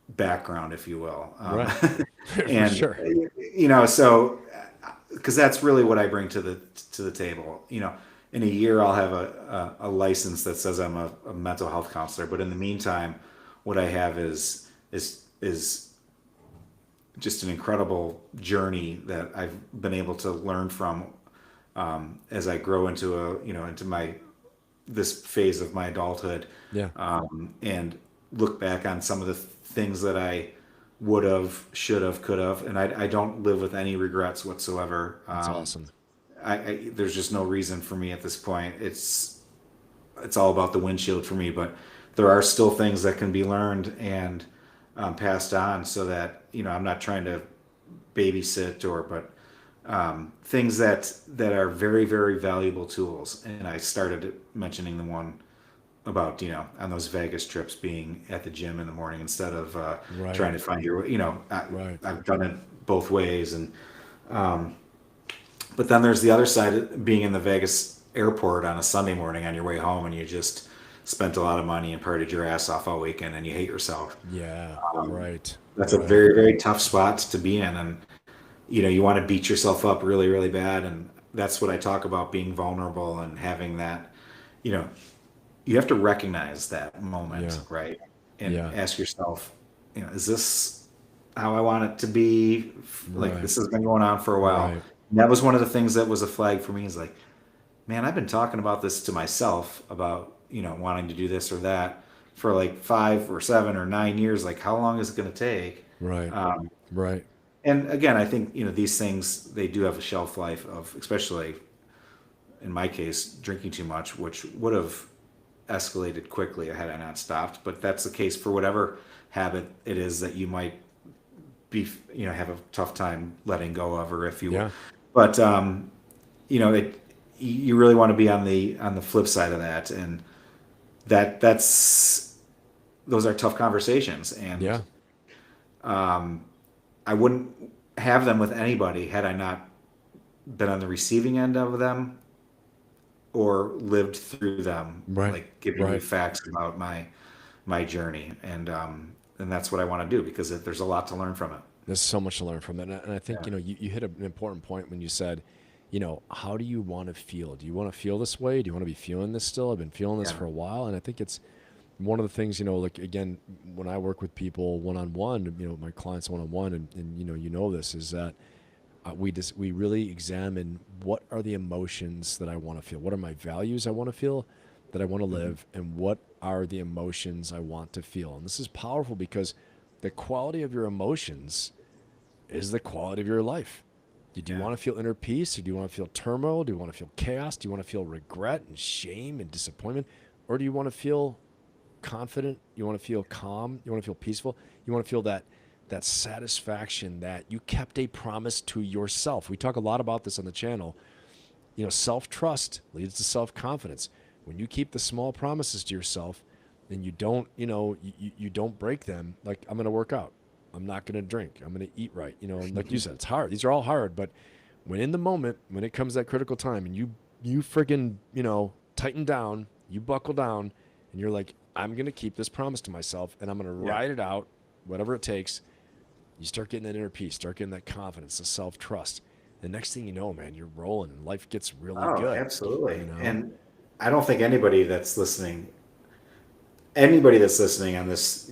background, if you will. Right. For And sure. so because that's really what I bring to the table. In a year I'll have a license that says I'm a mental health counselor, but in the meantime, what I have is just an incredible journey that I've been able to learn from as I grow into my this phase of my adulthood, Yeah. and look back on some of the things that I would have, should have, could have, and I don't live with any regrets whatsoever. That's awesome. There's just no reason for me at this point. It's all about the windshield for me, but there are still things that can be learned and passed on, so that I'm not trying to babysit but things that are very, very valuable tools. And I started mentioning the one about on those Vegas trips, being at the gym in the morning instead of Right. trying to find your Right. I've done it both ways. And but then there's the other side of being in the Vegas airport on a Sunday morning on your way home, and you just spent a lot of money and partied your ass off all weekend, and you hate yourself. Yeah. Right. That's a Right. very, very tough spot to be in. And you want to beat yourself up really, really bad. And that's what I talk about, being vulnerable and having that. you know you have to recognize that moment, Yeah. right? And Yeah. ask yourself, is this how I want it to be? Like, Right. this has been going on for a while. Right. And that was one of the things that was a flag for me, is like, man, I've been talking about this to myself about, wanting to do this or that for like 5 or 7 or 9 years. Like, how long is it going to take? Right. Um, Right. and again, I think, these things, they do have a shelf life of, especially in my case, drinking too much, which would have escalated quickly had I not stopped. But that's the case for whatever habit it is that you might be, have a tough time letting go of, or if you will. Yeah. But you really want to be on the flip side of that, and that's those are tough conversations, and Yeah. I wouldn't have them with anybody had I not been on the receiving end of them or lived through them, Right. like giving you Right. facts about my journey. And that's what I want to do, because there's a lot to learn from it. There's so much to learn from it. And I think, you hit an important point when you said, how do you want to feel? Do you want to feel this way? Do you want to be feeling this still? I've been feeling this for a while. And I think it's one of the things, like, again, when I work with people one-on-one, my clients one-on-one, and this is that we really examine what are the emotions that I want to feel? What are my values I want to feel, that I want to live? And what are the emotions I want to feel? And this is powerful because the quality of your emotions is the quality of your life. Do you want to feel inner peace, or do you want to feel turmoil? Do you want to feel chaos? Do you want to feel regret and shame and disappointment? Or do you want to feel confident? You want to feel calm? You want to feel peaceful? You want to feel that satisfaction that you kept a promise to yourself. We talk a lot about this on the channel. Self-trust leads to self-confidence. When you keep the small promises to yourself, and you don't, you don't break them. Like, I'm going to work out. I'm not going to drink. I'm going to eat right. And like you said, it's hard. These are all hard. But when in the moment, when it comes that critical time, and you friggin', tighten down, you buckle down, and you're like, I'm going to keep this promise to myself, and I'm going to ride it out, whatever it takes. You start getting that inner peace, start getting that confidence, the self-trust. The next thing you know, man, you're rolling, and life gets really good. Absolutely. And I don't think anybody that's listening on this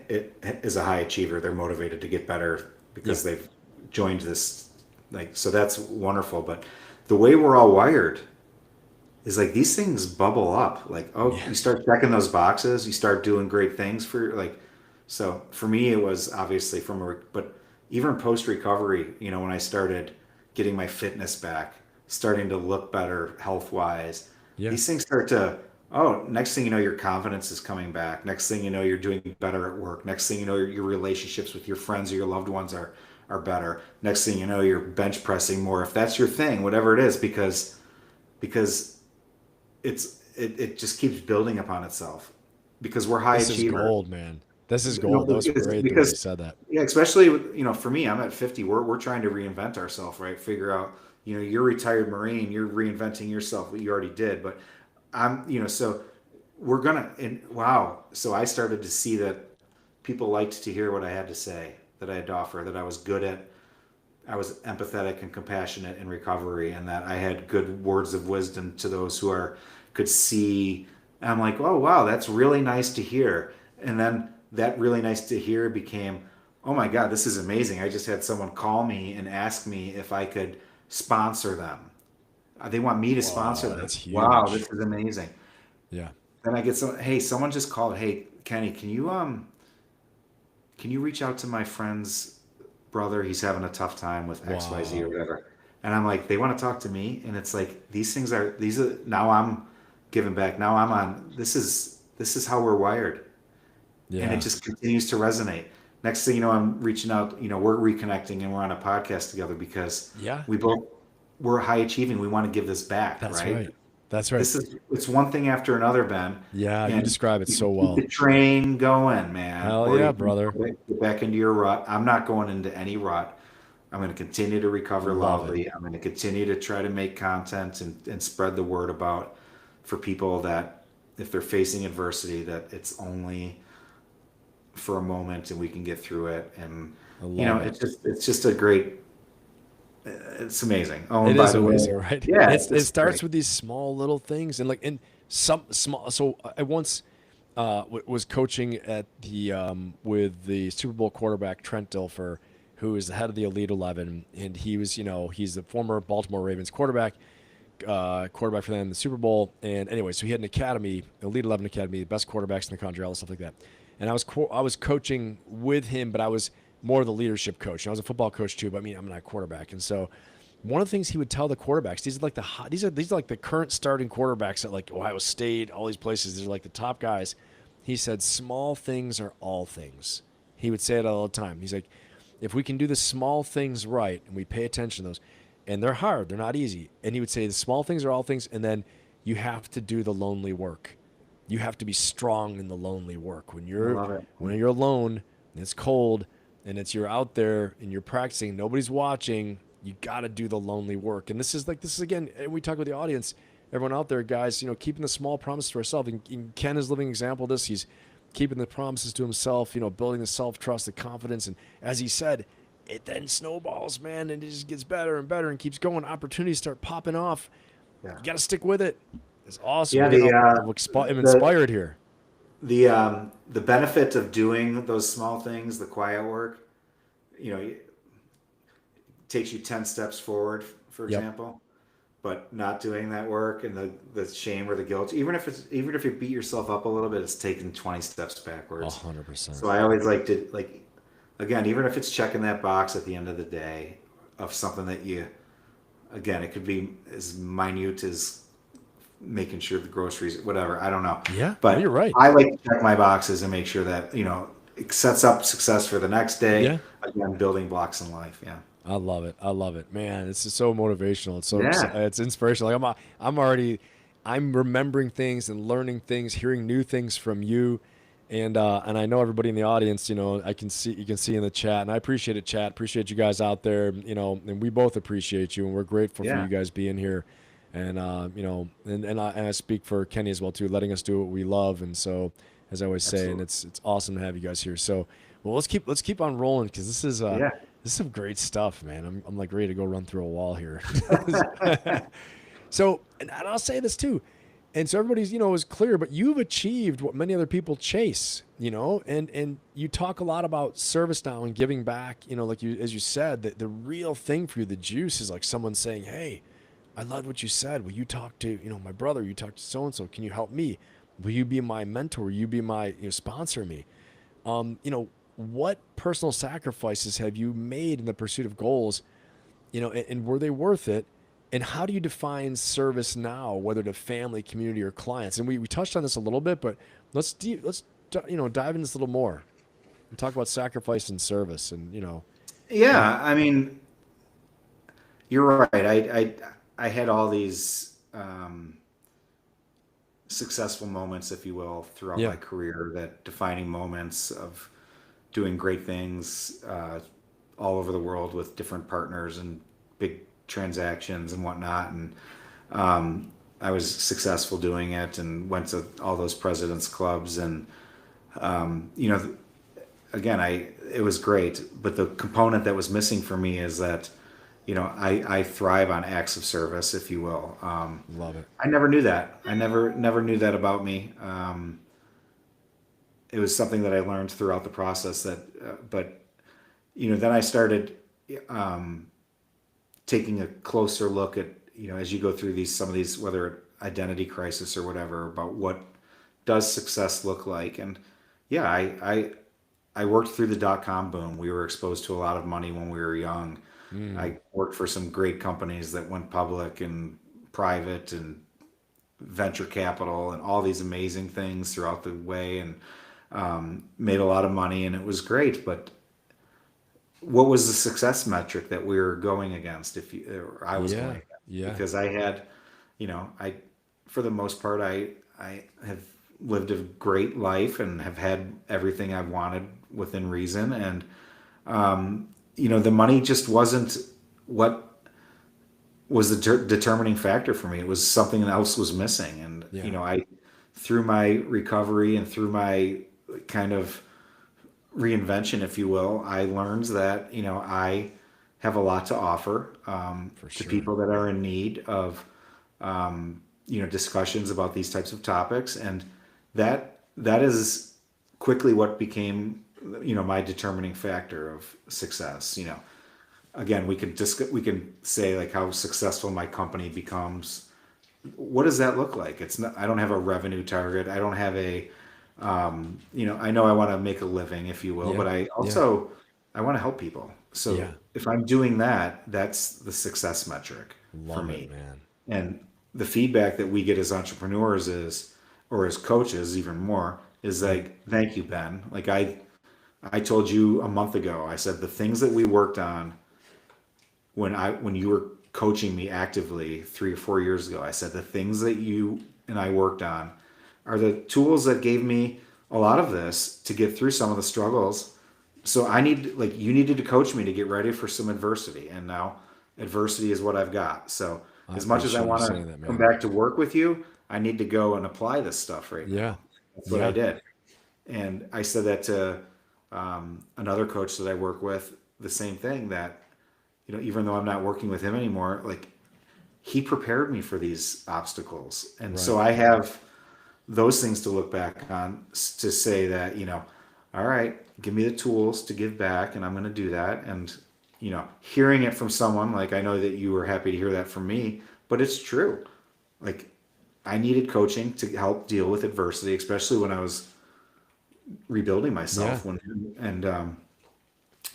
is a high achiever. They're motivated to get better because they've joined this. So that's wonderful. But the way we're all wired is like, these things bubble up. Like, you start checking those boxes, you start doing great things so for me, it was obviously but even post recovery, when I started getting my fitness back, starting to look better health wise, these things start to, next thing you know, your confidence is coming back. Next thing you know, you're doing better at work. Next thing you know, your relationships with your friends or your loved ones are better. Next thing you know, you're bench pressing more, if that's your thing, whatever it is, because it just keeps building upon itself, because we're high achievers. This is gold, man. This is gold. That was great the way you said that. Yeah, especially for me, I'm at 50. We're trying to reinvent ourselves, right? Figure out, you're a retired Marine, you're reinventing yourself, what you already did, but so we're gonna, so I started to see that people liked to hear what I had to say, that I had to offer, that I was good at, I was empathetic and compassionate in recovery, and that I had good words of wisdom to those who could see. And I'm like, oh wow, that's really nice to hear. And then that really nice to hear became, oh my God, this is amazing. I just had someone call me and ask me if I could sponsor them. They want me to sponsor them. That's huge. Wow, this is amazing. Yeah. Then I get someone just called, hey, Kenny, can you reach out to my friend's brother? He's having a tough time with XYZ or whatever. And I'm like, they want to talk to me? And it's like, these are, now I'm giving back. Now I'm on, this is how we're wired. Yeah. And it just continues to resonate. Next thing you know, I'm reaching out, we're reconnecting and we're on a podcast together because we're high achieving. We want to give this back. That's right. That's right. It's one thing after another, Ben. Yeah, you describe it so well. Keep the train going, man. Hell yeah, brother. Get back into your rut. I'm not going into any rut. I'm going to continue to recover lovely. I'm going to continue to try to make content and spread the word for people that if they're facing adversity, that it's only for a moment and we can get through it. And it's just a great. It's amazing. It is amazing, right? Yeah, it starts with these small little things, and some small. So I once was coaching at with the Super Bowl quarterback Trent Dilfer, who is the head of the Elite 11, and he was he's the former Baltimore Ravens quarterback for them in the Super Bowl. And anyway, so he had an academy, Elite 11 academy, the best quarterbacks in the country, all stuff like that. And I was coaching with him, but I was more of the leadership coach. And I was a football coach too, but I'm not a quarterback. And so one of the things he would tell the quarterbacks, these are like the current starting quarterbacks at like Ohio State, all these places, these are like the top guys. He said, small things are all things. He would say it all the time. He's like, if we can do the small things right and we pay attention to those, and they're hard, they're not easy. And he would say the small things are all things, and then you have to do the lonely work. You have to be strong in the lonely work. When you're alone and it's cold and you're out there and you're practicing, nobody's watching, you got to do the lonely work. And this is again, and we talk with the audience, everyone out there, guys, keeping the small promise to ourselves. And Ken is a living example of this. He's keeping the promises to himself, building the self-trust, the confidence. And as he said, it then snowballs, man, and it just gets better and better and keeps going. Opportunities start popping off. Yeah. You got to stick with it. It's awesome. Yeah. I'm inspired here. The benefit of doing those small things, the quiet work, it takes you 10 steps forward, for example, but not doing that work and the shame or the guilt, even if you beat yourself up a little bit, it's taking 20 steps backwards. 100%. So I always like to, again, even if it's checking that box at the end of the day of something that again, it could be as minute as making sure the groceries, whatever, I don't know. Yeah, but you're right. I like to check my boxes and make sure that, it sets up success for the next day. Yeah. Again, building blocks in life. Yeah. I love it, man. It's just so motivational. It's it's inspirational. Like I'm remembering things and learning things, hearing new things from you, and I know everybody in the audience. You can see in the chat, and I appreciate it, chat. Appreciate you guys out there. And we both appreciate you, and we're grateful for you guys being here, and and I speak for Kenny as well too, letting us do what we love, and so as I always say, and it's awesome to have you guys here. So, well, let's keep on rolling because this is This is some great stuff, man. I'm like ready to go run through a wall here. So, and I'll say this too. And so everybody's, is clear, but you've achieved what many other people chase, and you talk a lot about service now and giving back, as you said, the real thing for you, the juice is like someone saying, hey, I loved what you said. Will you talk to, my brother? You talk to so-and-so. Can you help me? Will you be my mentor? Will you be my, sponsor me? What personal sacrifices have you made in the pursuit of goals, and were they worth it? And how do you define service now, whether to family, community, or clients? And we touched on this a little bit, but let's dive in this a little more and talk about sacrifice and service. And Yeah, I mean, you're right. I had all these successful moments, if you will, throughout my career, that defining moments of doing great things all over the world with different partners and big transactions and whatnot. And I was successful doing it and went to all those presidents clubs. And, again, it was great. But the component that was missing for me is that, I thrive on acts of service, if you will. Love it. I never knew that. I never knew that about me. It was something that I learned throughout the process but then I started taking a closer look at, as you go through some of these, whether identity crisis or whatever, about what does success look like. And I worked through the dot-com boom. We were exposed to a lot of money when we were young. I worked for some great companies that went public and private and venture capital and all these amazing things throughout the way, and made a lot of money, and it was great. But what was the success metric that we were going against? I was going against? Because I had, for the most part, I have lived a great life and have had everything I've wanted within reason. And, the money just wasn't what was the determining factor for me. It was something else was missing. And, through my recovery and through my kind of reinvention, if you will, I learned that, I have a lot to offer to people that are in need of, discussions about these types of topics. And that is quickly what became, my determining factor of success. Again, we can say like how successful my company becomes. What does that look like? I don't have a revenue target. I don't have I know I want to make a living, if you will, but I also, I want to help people. So if I'm doing that, that's the success metric for me. Man. And the feedback that we get as entrepreneurs or as coaches even more, is like, thank you, Ben. Like I told you a month ago, I said the things that we worked on when you were coaching me actively 3 or 4 years ago, I said the things that you and I worked on are the tools that gave me a lot of this to get through some of the struggles. So you needed to coach me to get ready for some adversity. And now adversity is what I've got. So as much as I want to come back to work with you, I need to go and apply this stuff right now. That's what I did. And I said that to another coach that I work with, the same thing, that, even though I'm not working with him anymore, like, he prepared me for these obstacles. And so I have those things to look back on to say that, all right, give me the tools to give back, and I'm going to do that. And, hearing it from someone, like, I know that you were happy to hear that from me, but it's true. Like, I needed coaching to help deal with adversity, especially when I was rebuilding myself.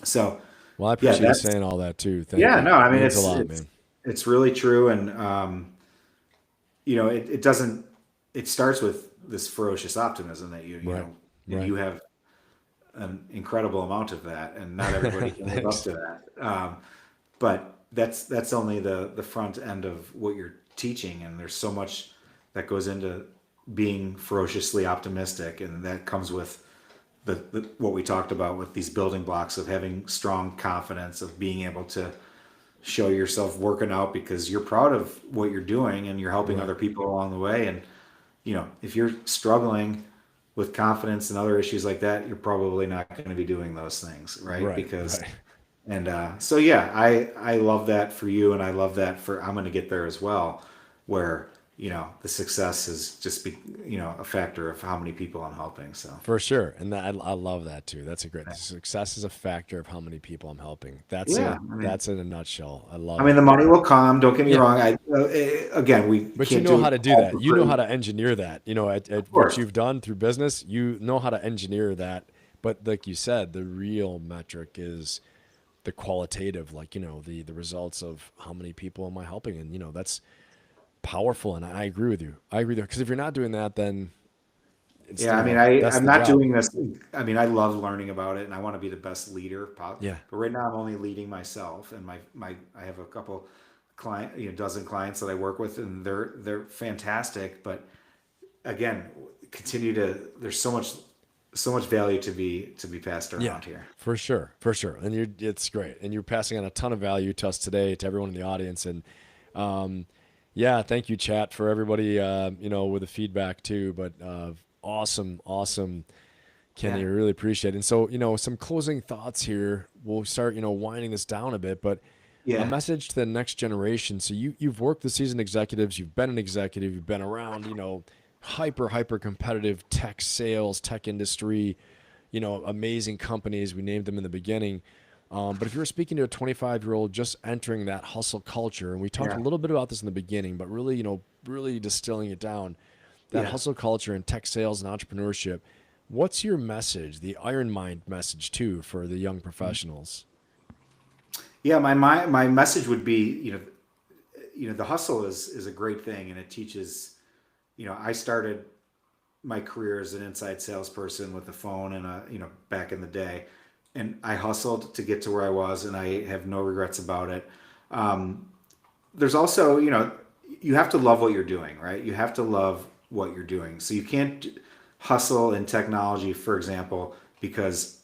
So, Well, I appreciate you saying all that too. Thank you. No, I mean, it means a lot, man. It's really true. And, it doesn't, it starts with this ferocious optimism that you have an incredible amount of that, and not everybody can live up to that. But that's only the front end of what you're teaching. And there's so much that goes into being ferociously optimistic. And that comes with what we talked about with these building blocks of having strong confidence, of being able to show yourself working out because you're proud of what you're doing and you're helping other people along the way. And, if you're struggling with confidence and other issues like that, you're probably not going to be doing those things. So yeah, I love that for you. And I love that I'm going to get there as well, where, the success is just a factor of how many people I'm helping. So for sure. And I love that too. That's the success is a factor of how many people I'm helping. That's in a nutshell. I love it. The money will come. Don't get me wrong. But you know how to do that. You know how to engineer that, at what you've done through business, you know how to engineer that. But like you said, the real metric is the qualitative, like, the results of how many people am I helping? And, that's powerful. And I agree with you. Because if you're not doing that, then I'm not doing this. I love learning about it, and I want to be the best leader possible. Yeah. But right now I'm only leading myself, and I have a couple dozen clients that I work with, and they're fantastic. But again, there's so much value to be passed around here. For sure. And it's great. And you're passing on a ton of value to us today, to everyone in the audience. And, thank you, chat, for everybody, with the feedback too. But awesome, Kenny. I really appreciate it. And so, some closing thoughts here. We'll start, winding this down a bit, but a message to the next generation. So you've worked with seasoned executives. You've been an executive. You've been around, hyper competitive tech sales, tech industry, amazing companies. We named them in the beginning. But if you were speaking to a 25-year-old just entering that hustle culture, and we talked a little bit about this in the beginning, but really, really distilling it down, that hustle culture and tech sales and entrepreneurship, what's your message, the IronMind message too, for the young professionals? Yeah, my message would be, the hustle is a great thing, and it teaches, I started my career as an inside salesperson with a phone and back in the day. And I hustled to get to where I was, and I have no regrets about it. There's also, you have to love what you're doing, right? You have to love what you're doing. So you can't hustle in technology, for example, because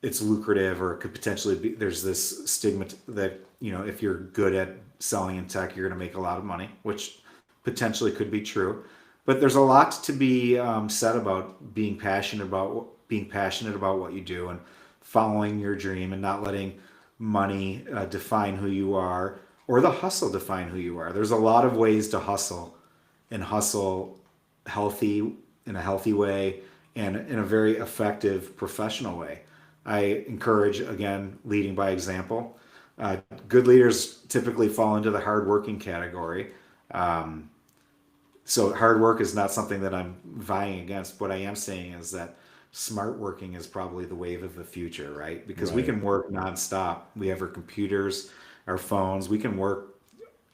it's lucrative or could potentially be, there's this stigma that, if you're good at selling in tech, you're going to make a lot of money, which potentially could be true. But there's a lot to be said about being passionate about what you do, and following your dream, and not letting money define who you are, or the hustle define who you are. There's a lot of ways to hustle, and hustle in a healthy way, and in a very effective professional way. I encourage, again, leading by example. Good leaders typically fall into the hardworking category. So hard work is not something that I'm vying against. What I am saying is that smart working is probably the wave of the future, right? Because we can work nonstop. We have our computers, our phones. We can work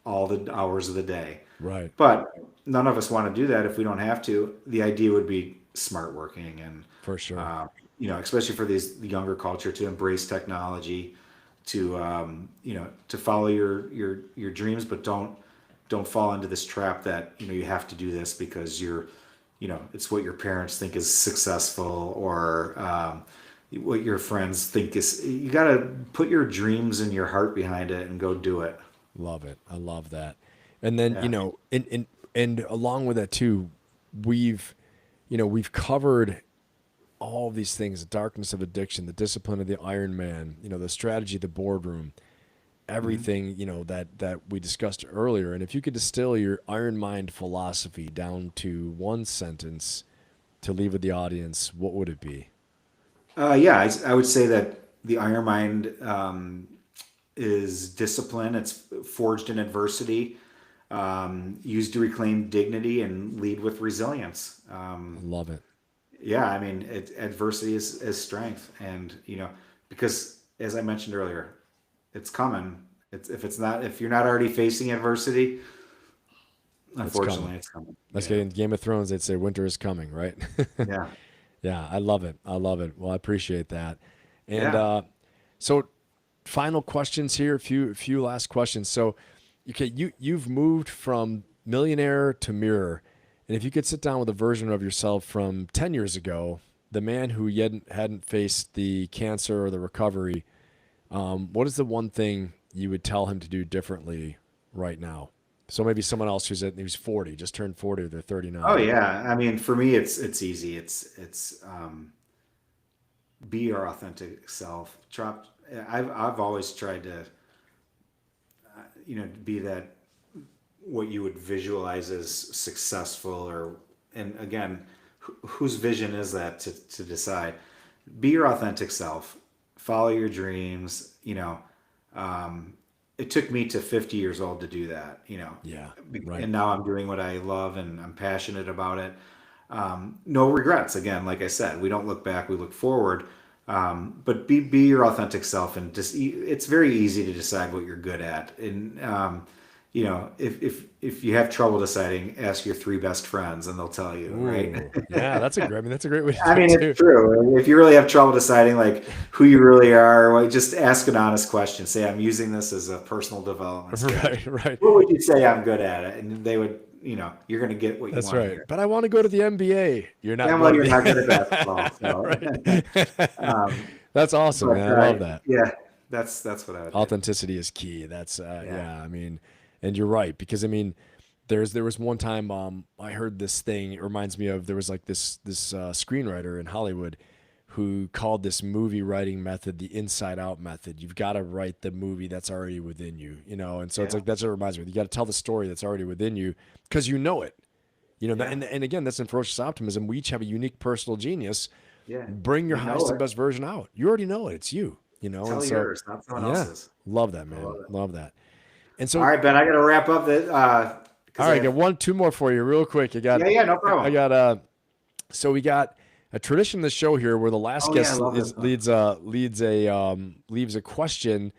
all the hours of the day. Right. But none of us want to do that if we don't have to. The idea would be smart working, and for sure, especially for the younger culture, to embrace technology, to to follow your dreams, but don't fall into this trap that you have to do this because it's what your parents think is successful, or what your friends think is. You got to put your dreams and your heart behind it and go do it. Love it. I love that. And then, and along with that too, we've covered all of these things, the darkness of addiction, the discipline of the Iron Man, the strategy of the boardroom, Mhm. everything, that we discussed earlier. And if you could distill your Iron Mind philosophy down to one sentence to leave with the audience, what would it be? Yeah, I would say that the Iron Mind is discipline. It's forged in adversity, used to reclaim dignity and lead with resilience. I love it. Yeah, I mean, adversity is strength, and because as I mentioned earlier, it's coming. If you're not already facing adversity, It's coming. unfortunately, it's coming. Let's Yeah, get in Game of Thrones. They'd say winter is coming, right? yeah, Yeah, I love it. I love it. Well, I appreciate that. And yeah. so, final questions here. A few last questions. So, okay, you've moved from millionaire to mirror, and if you could sit down with a version of yourself from 10 years ago, the man who hadn't faced the cancer or the recovery, what is the one thing you would tell him to do differently right now? So maybe someone else who's 40, just turned 40, or they're Oh 39. yeah. I mean, for me, it's easy. It's be your authentic self. I've always tried to be that what you would visualize as successful, or and again, whose vision is that to decide? Be your authentic self, follow your dreams. It took me to 50 years old to do that, Yeah, right. and now I'm doing what I love and I'm passionate about it. No regrets. Again, like I said, we don't look back, we look forward. But be your authentic self, and just it's very easy to decide what you're good at. And if you have trouble deciding, ask your three best friends, and they'll tell you, right? Ooh, yeah, that's a great way to I do it mean, it's too. true. If you really have trouble deciding like who you really are, well, just ask an honest question. Say, I'm using this as a personal development strategy. Right, right. What would you say I'm good at it? And they would, you're going to get what you That's want to right. hear. But I want to go to the NBA. You're not And going well, to you're not good at basketball, the so. right. um, That's awesome, but man. I love that. yeah, that's what I would do. Authenticity is key. That's Yeah. yeah, I mean, and you're right, because I mean, there was one time I heard this thing. It reminds me of, there was like this screenwriter in Hollywood who called this movie writing method the inside out method. You've got to write the movie that's already within you, and so it's Yeah. like, that's what it reminds me. You got to tell the story that's already within you, because you know it. Yeah. And again, that's in Ferocious Optimism. We each have a unique personal genius. Yeah. Bring your You know highest and it. best version out. You already know it. It's you, and Tell so, yours, not someone yeah, else's. love that, I man. love it. Love that. And All so, right, Ben, I got to wrap up that all because right, I got two more for you, real quick. yeah, no I problem. got, so we got a tradition of the show here where the last Oh yeah, I guest love this one. leaves a question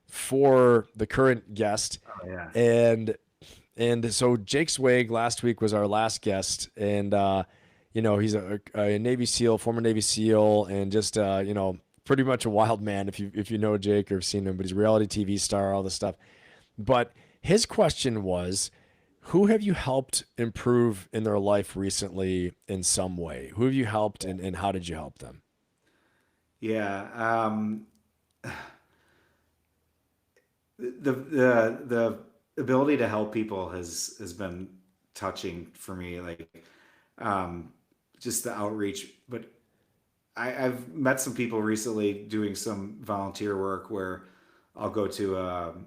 for the current guest, Oh yeah. and so Jake Swig last week was our last guest, and he's a Navy SEAL, former Navy SEAL, and just pretty much a wild man if you know Jake or have seen him. But he's a reality TV star, all this stuff. But his question was, who have you helped improve in their life recently in some way? Who have you helped, and how did you help them? Yeah. The ability to help people has been touching for me. Like um, just the outreach, but I've met some people recently doing some volunteer work where I'll go to um,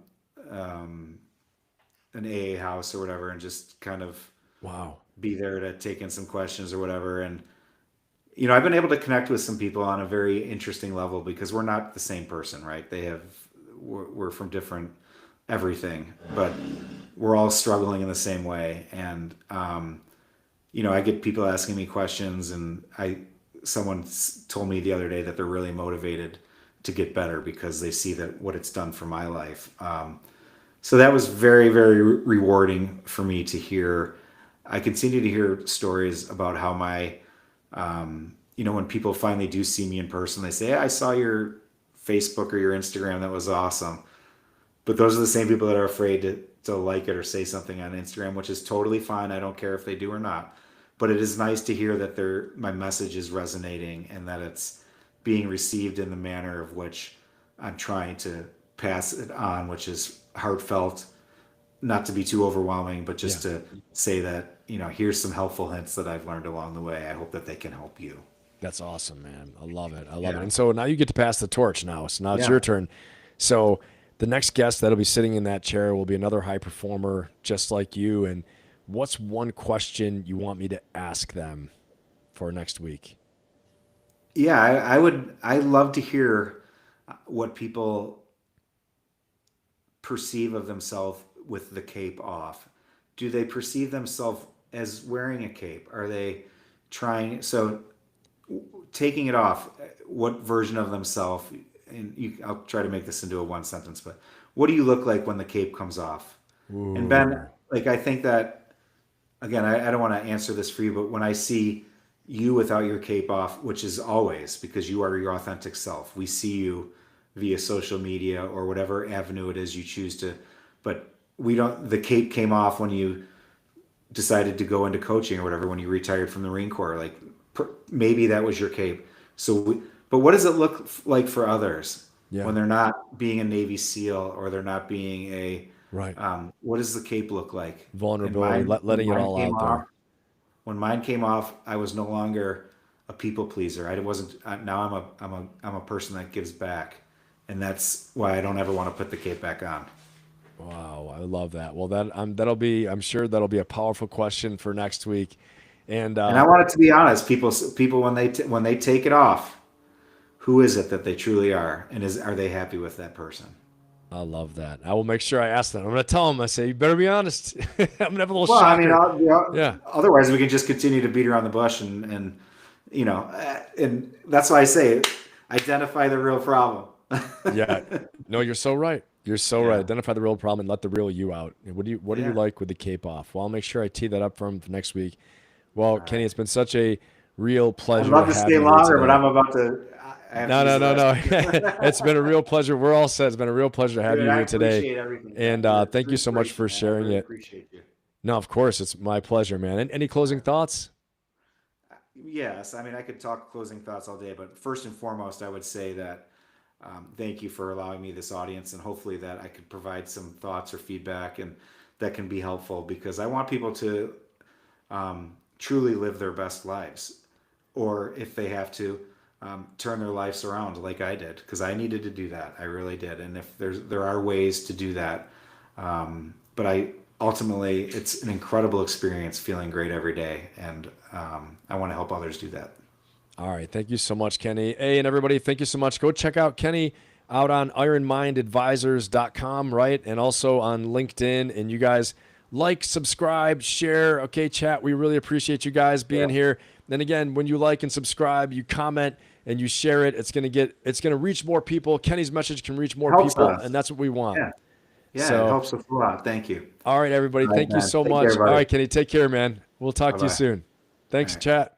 an AA house or whatever and just kind of Wow. be there to take in some questions or whatever. And I've been able to connect with some people on a very interesting level because we're not the same person, right? We're from different everything, but we're all struggling in the same way. And I get people asking me questions, and someone told me the other day that they're really motivated to get better because they see that what it's done for my life. So that was very, very rewarding for me to hear. I continue to hear stories about how when people finally do see me in person, they say, hey, I saw your Facebook or your Instagram. That was awesome. But those are the same people that are afraid to like it or say something on Instagram, which is totally fine. I don't care if they do or not. But it is nice to hear that my message is resonating and that it's being received in the manner of which I'm trying to pass it on, which is heartfelt, not to be too overwhelming, but Yeah. just to say that, here's some helpful hints that I've learned along the way. I hope that they can help you. That's awesome, man. I love it. I love it. Yeah. And so now you get to pass the torch now. So now it's Yeah. your turn. So the next guest that'll be sitting in that chair will be another high performer just like you. And what's one question you want me to ask them for next week? Yeah, I love to hear what people perceive of themselves with the cape off. Do they perceive themselves as wearing a cape? Are they trying, so taking it off, what version of themselves, and I'll try to make this into a one sentence, but what do you look like when the cape comes off? And Ben, Ooh, like, I think that, again, I don't want to answer this for you, but when I see you without your cape off, which is always because you are your authentic self, we see you via social media or whatever avenue it is you choose to, but we don't, the cape came off when you decided to go into coaching or whatever, when you retired from the Marine Corps, like maybe that was your cape. So, but what does it look like for others yeah, when they're not being a Navy SEAL or they're not being a, right. what does the cape look like? And Vulnerability, letting it all out there. When mine came off, I was no longer a people pleaser. I wasn't. Now I'm a person that gives back, and that's why I don't ever want to put the cape back on. Wow, I love that. Well, I'm sure that'll be a powerful question for next week. And And I want it to be honest. People when they take it off, who is it that they truly are, and are they happy with that person? I love that. I will make sure I ask them. I'm going to tell them. I say, you better be honest. I'm going to have a little Well, I mean, shocker. Yeah. otherwise we can just continue to beat around the bush and and that's why I say identify the real problem. Yeah. No, you're so right. You're so right. Yeah. Identify the real problem and let the real you out. And what do you Yeah. like with the cape off? Well, I'll make sure I tee that up for him for next week. Well, All Kenny, right. it's been such a real I'd pleasure love to to have stay you here longer, but today. I'm about to. I have No, to use no, the no, restroom. no. It's been a real pleasure. We're all set. It's been a real pleasure to have Dude, you I here today. appreciate everything, And man. thank Your you so much for inspiration, man. I sharing really it. appreciate you. No, of course. It's my pleasure, man. And any closing thoughts? Yes, I mean, I could talk closing thoughts all day, but first and foremost, I would say that thank you for allowing me this audience, and hopefully that I could provide some thoughts or feedback, and that can be helpful because I want people to truly live their best lives, or if they have to, turn their lives around like I did, because I needed to do that. I really did, and if there are ways to do that, but ultimately it's an incredible experience, feeling great every day, and I want to help others do that. All right. Thank you so much, Kenny. Hey, and everybody, thank you so much. Go check out Kenny out on ironmindadvisors.com, right? And also on LinkedIn. And you guys like, subscribe, share. Okay, chat. We really appreciate you guys being Yeah. here. And again, when you like and subscribe, you comment and you share it, it's going to reach more people. Kenny's message can reach more Helps people, us. and that's what we want. Yeah. Yeah, So, it helps us a lot. Thank you. all right, everybody. All right, Thank you man. so Take much. care, All buddy. right, Kenny, take care, man. We'll talk to you Bye-bye. soon. All Thanks, right. chat.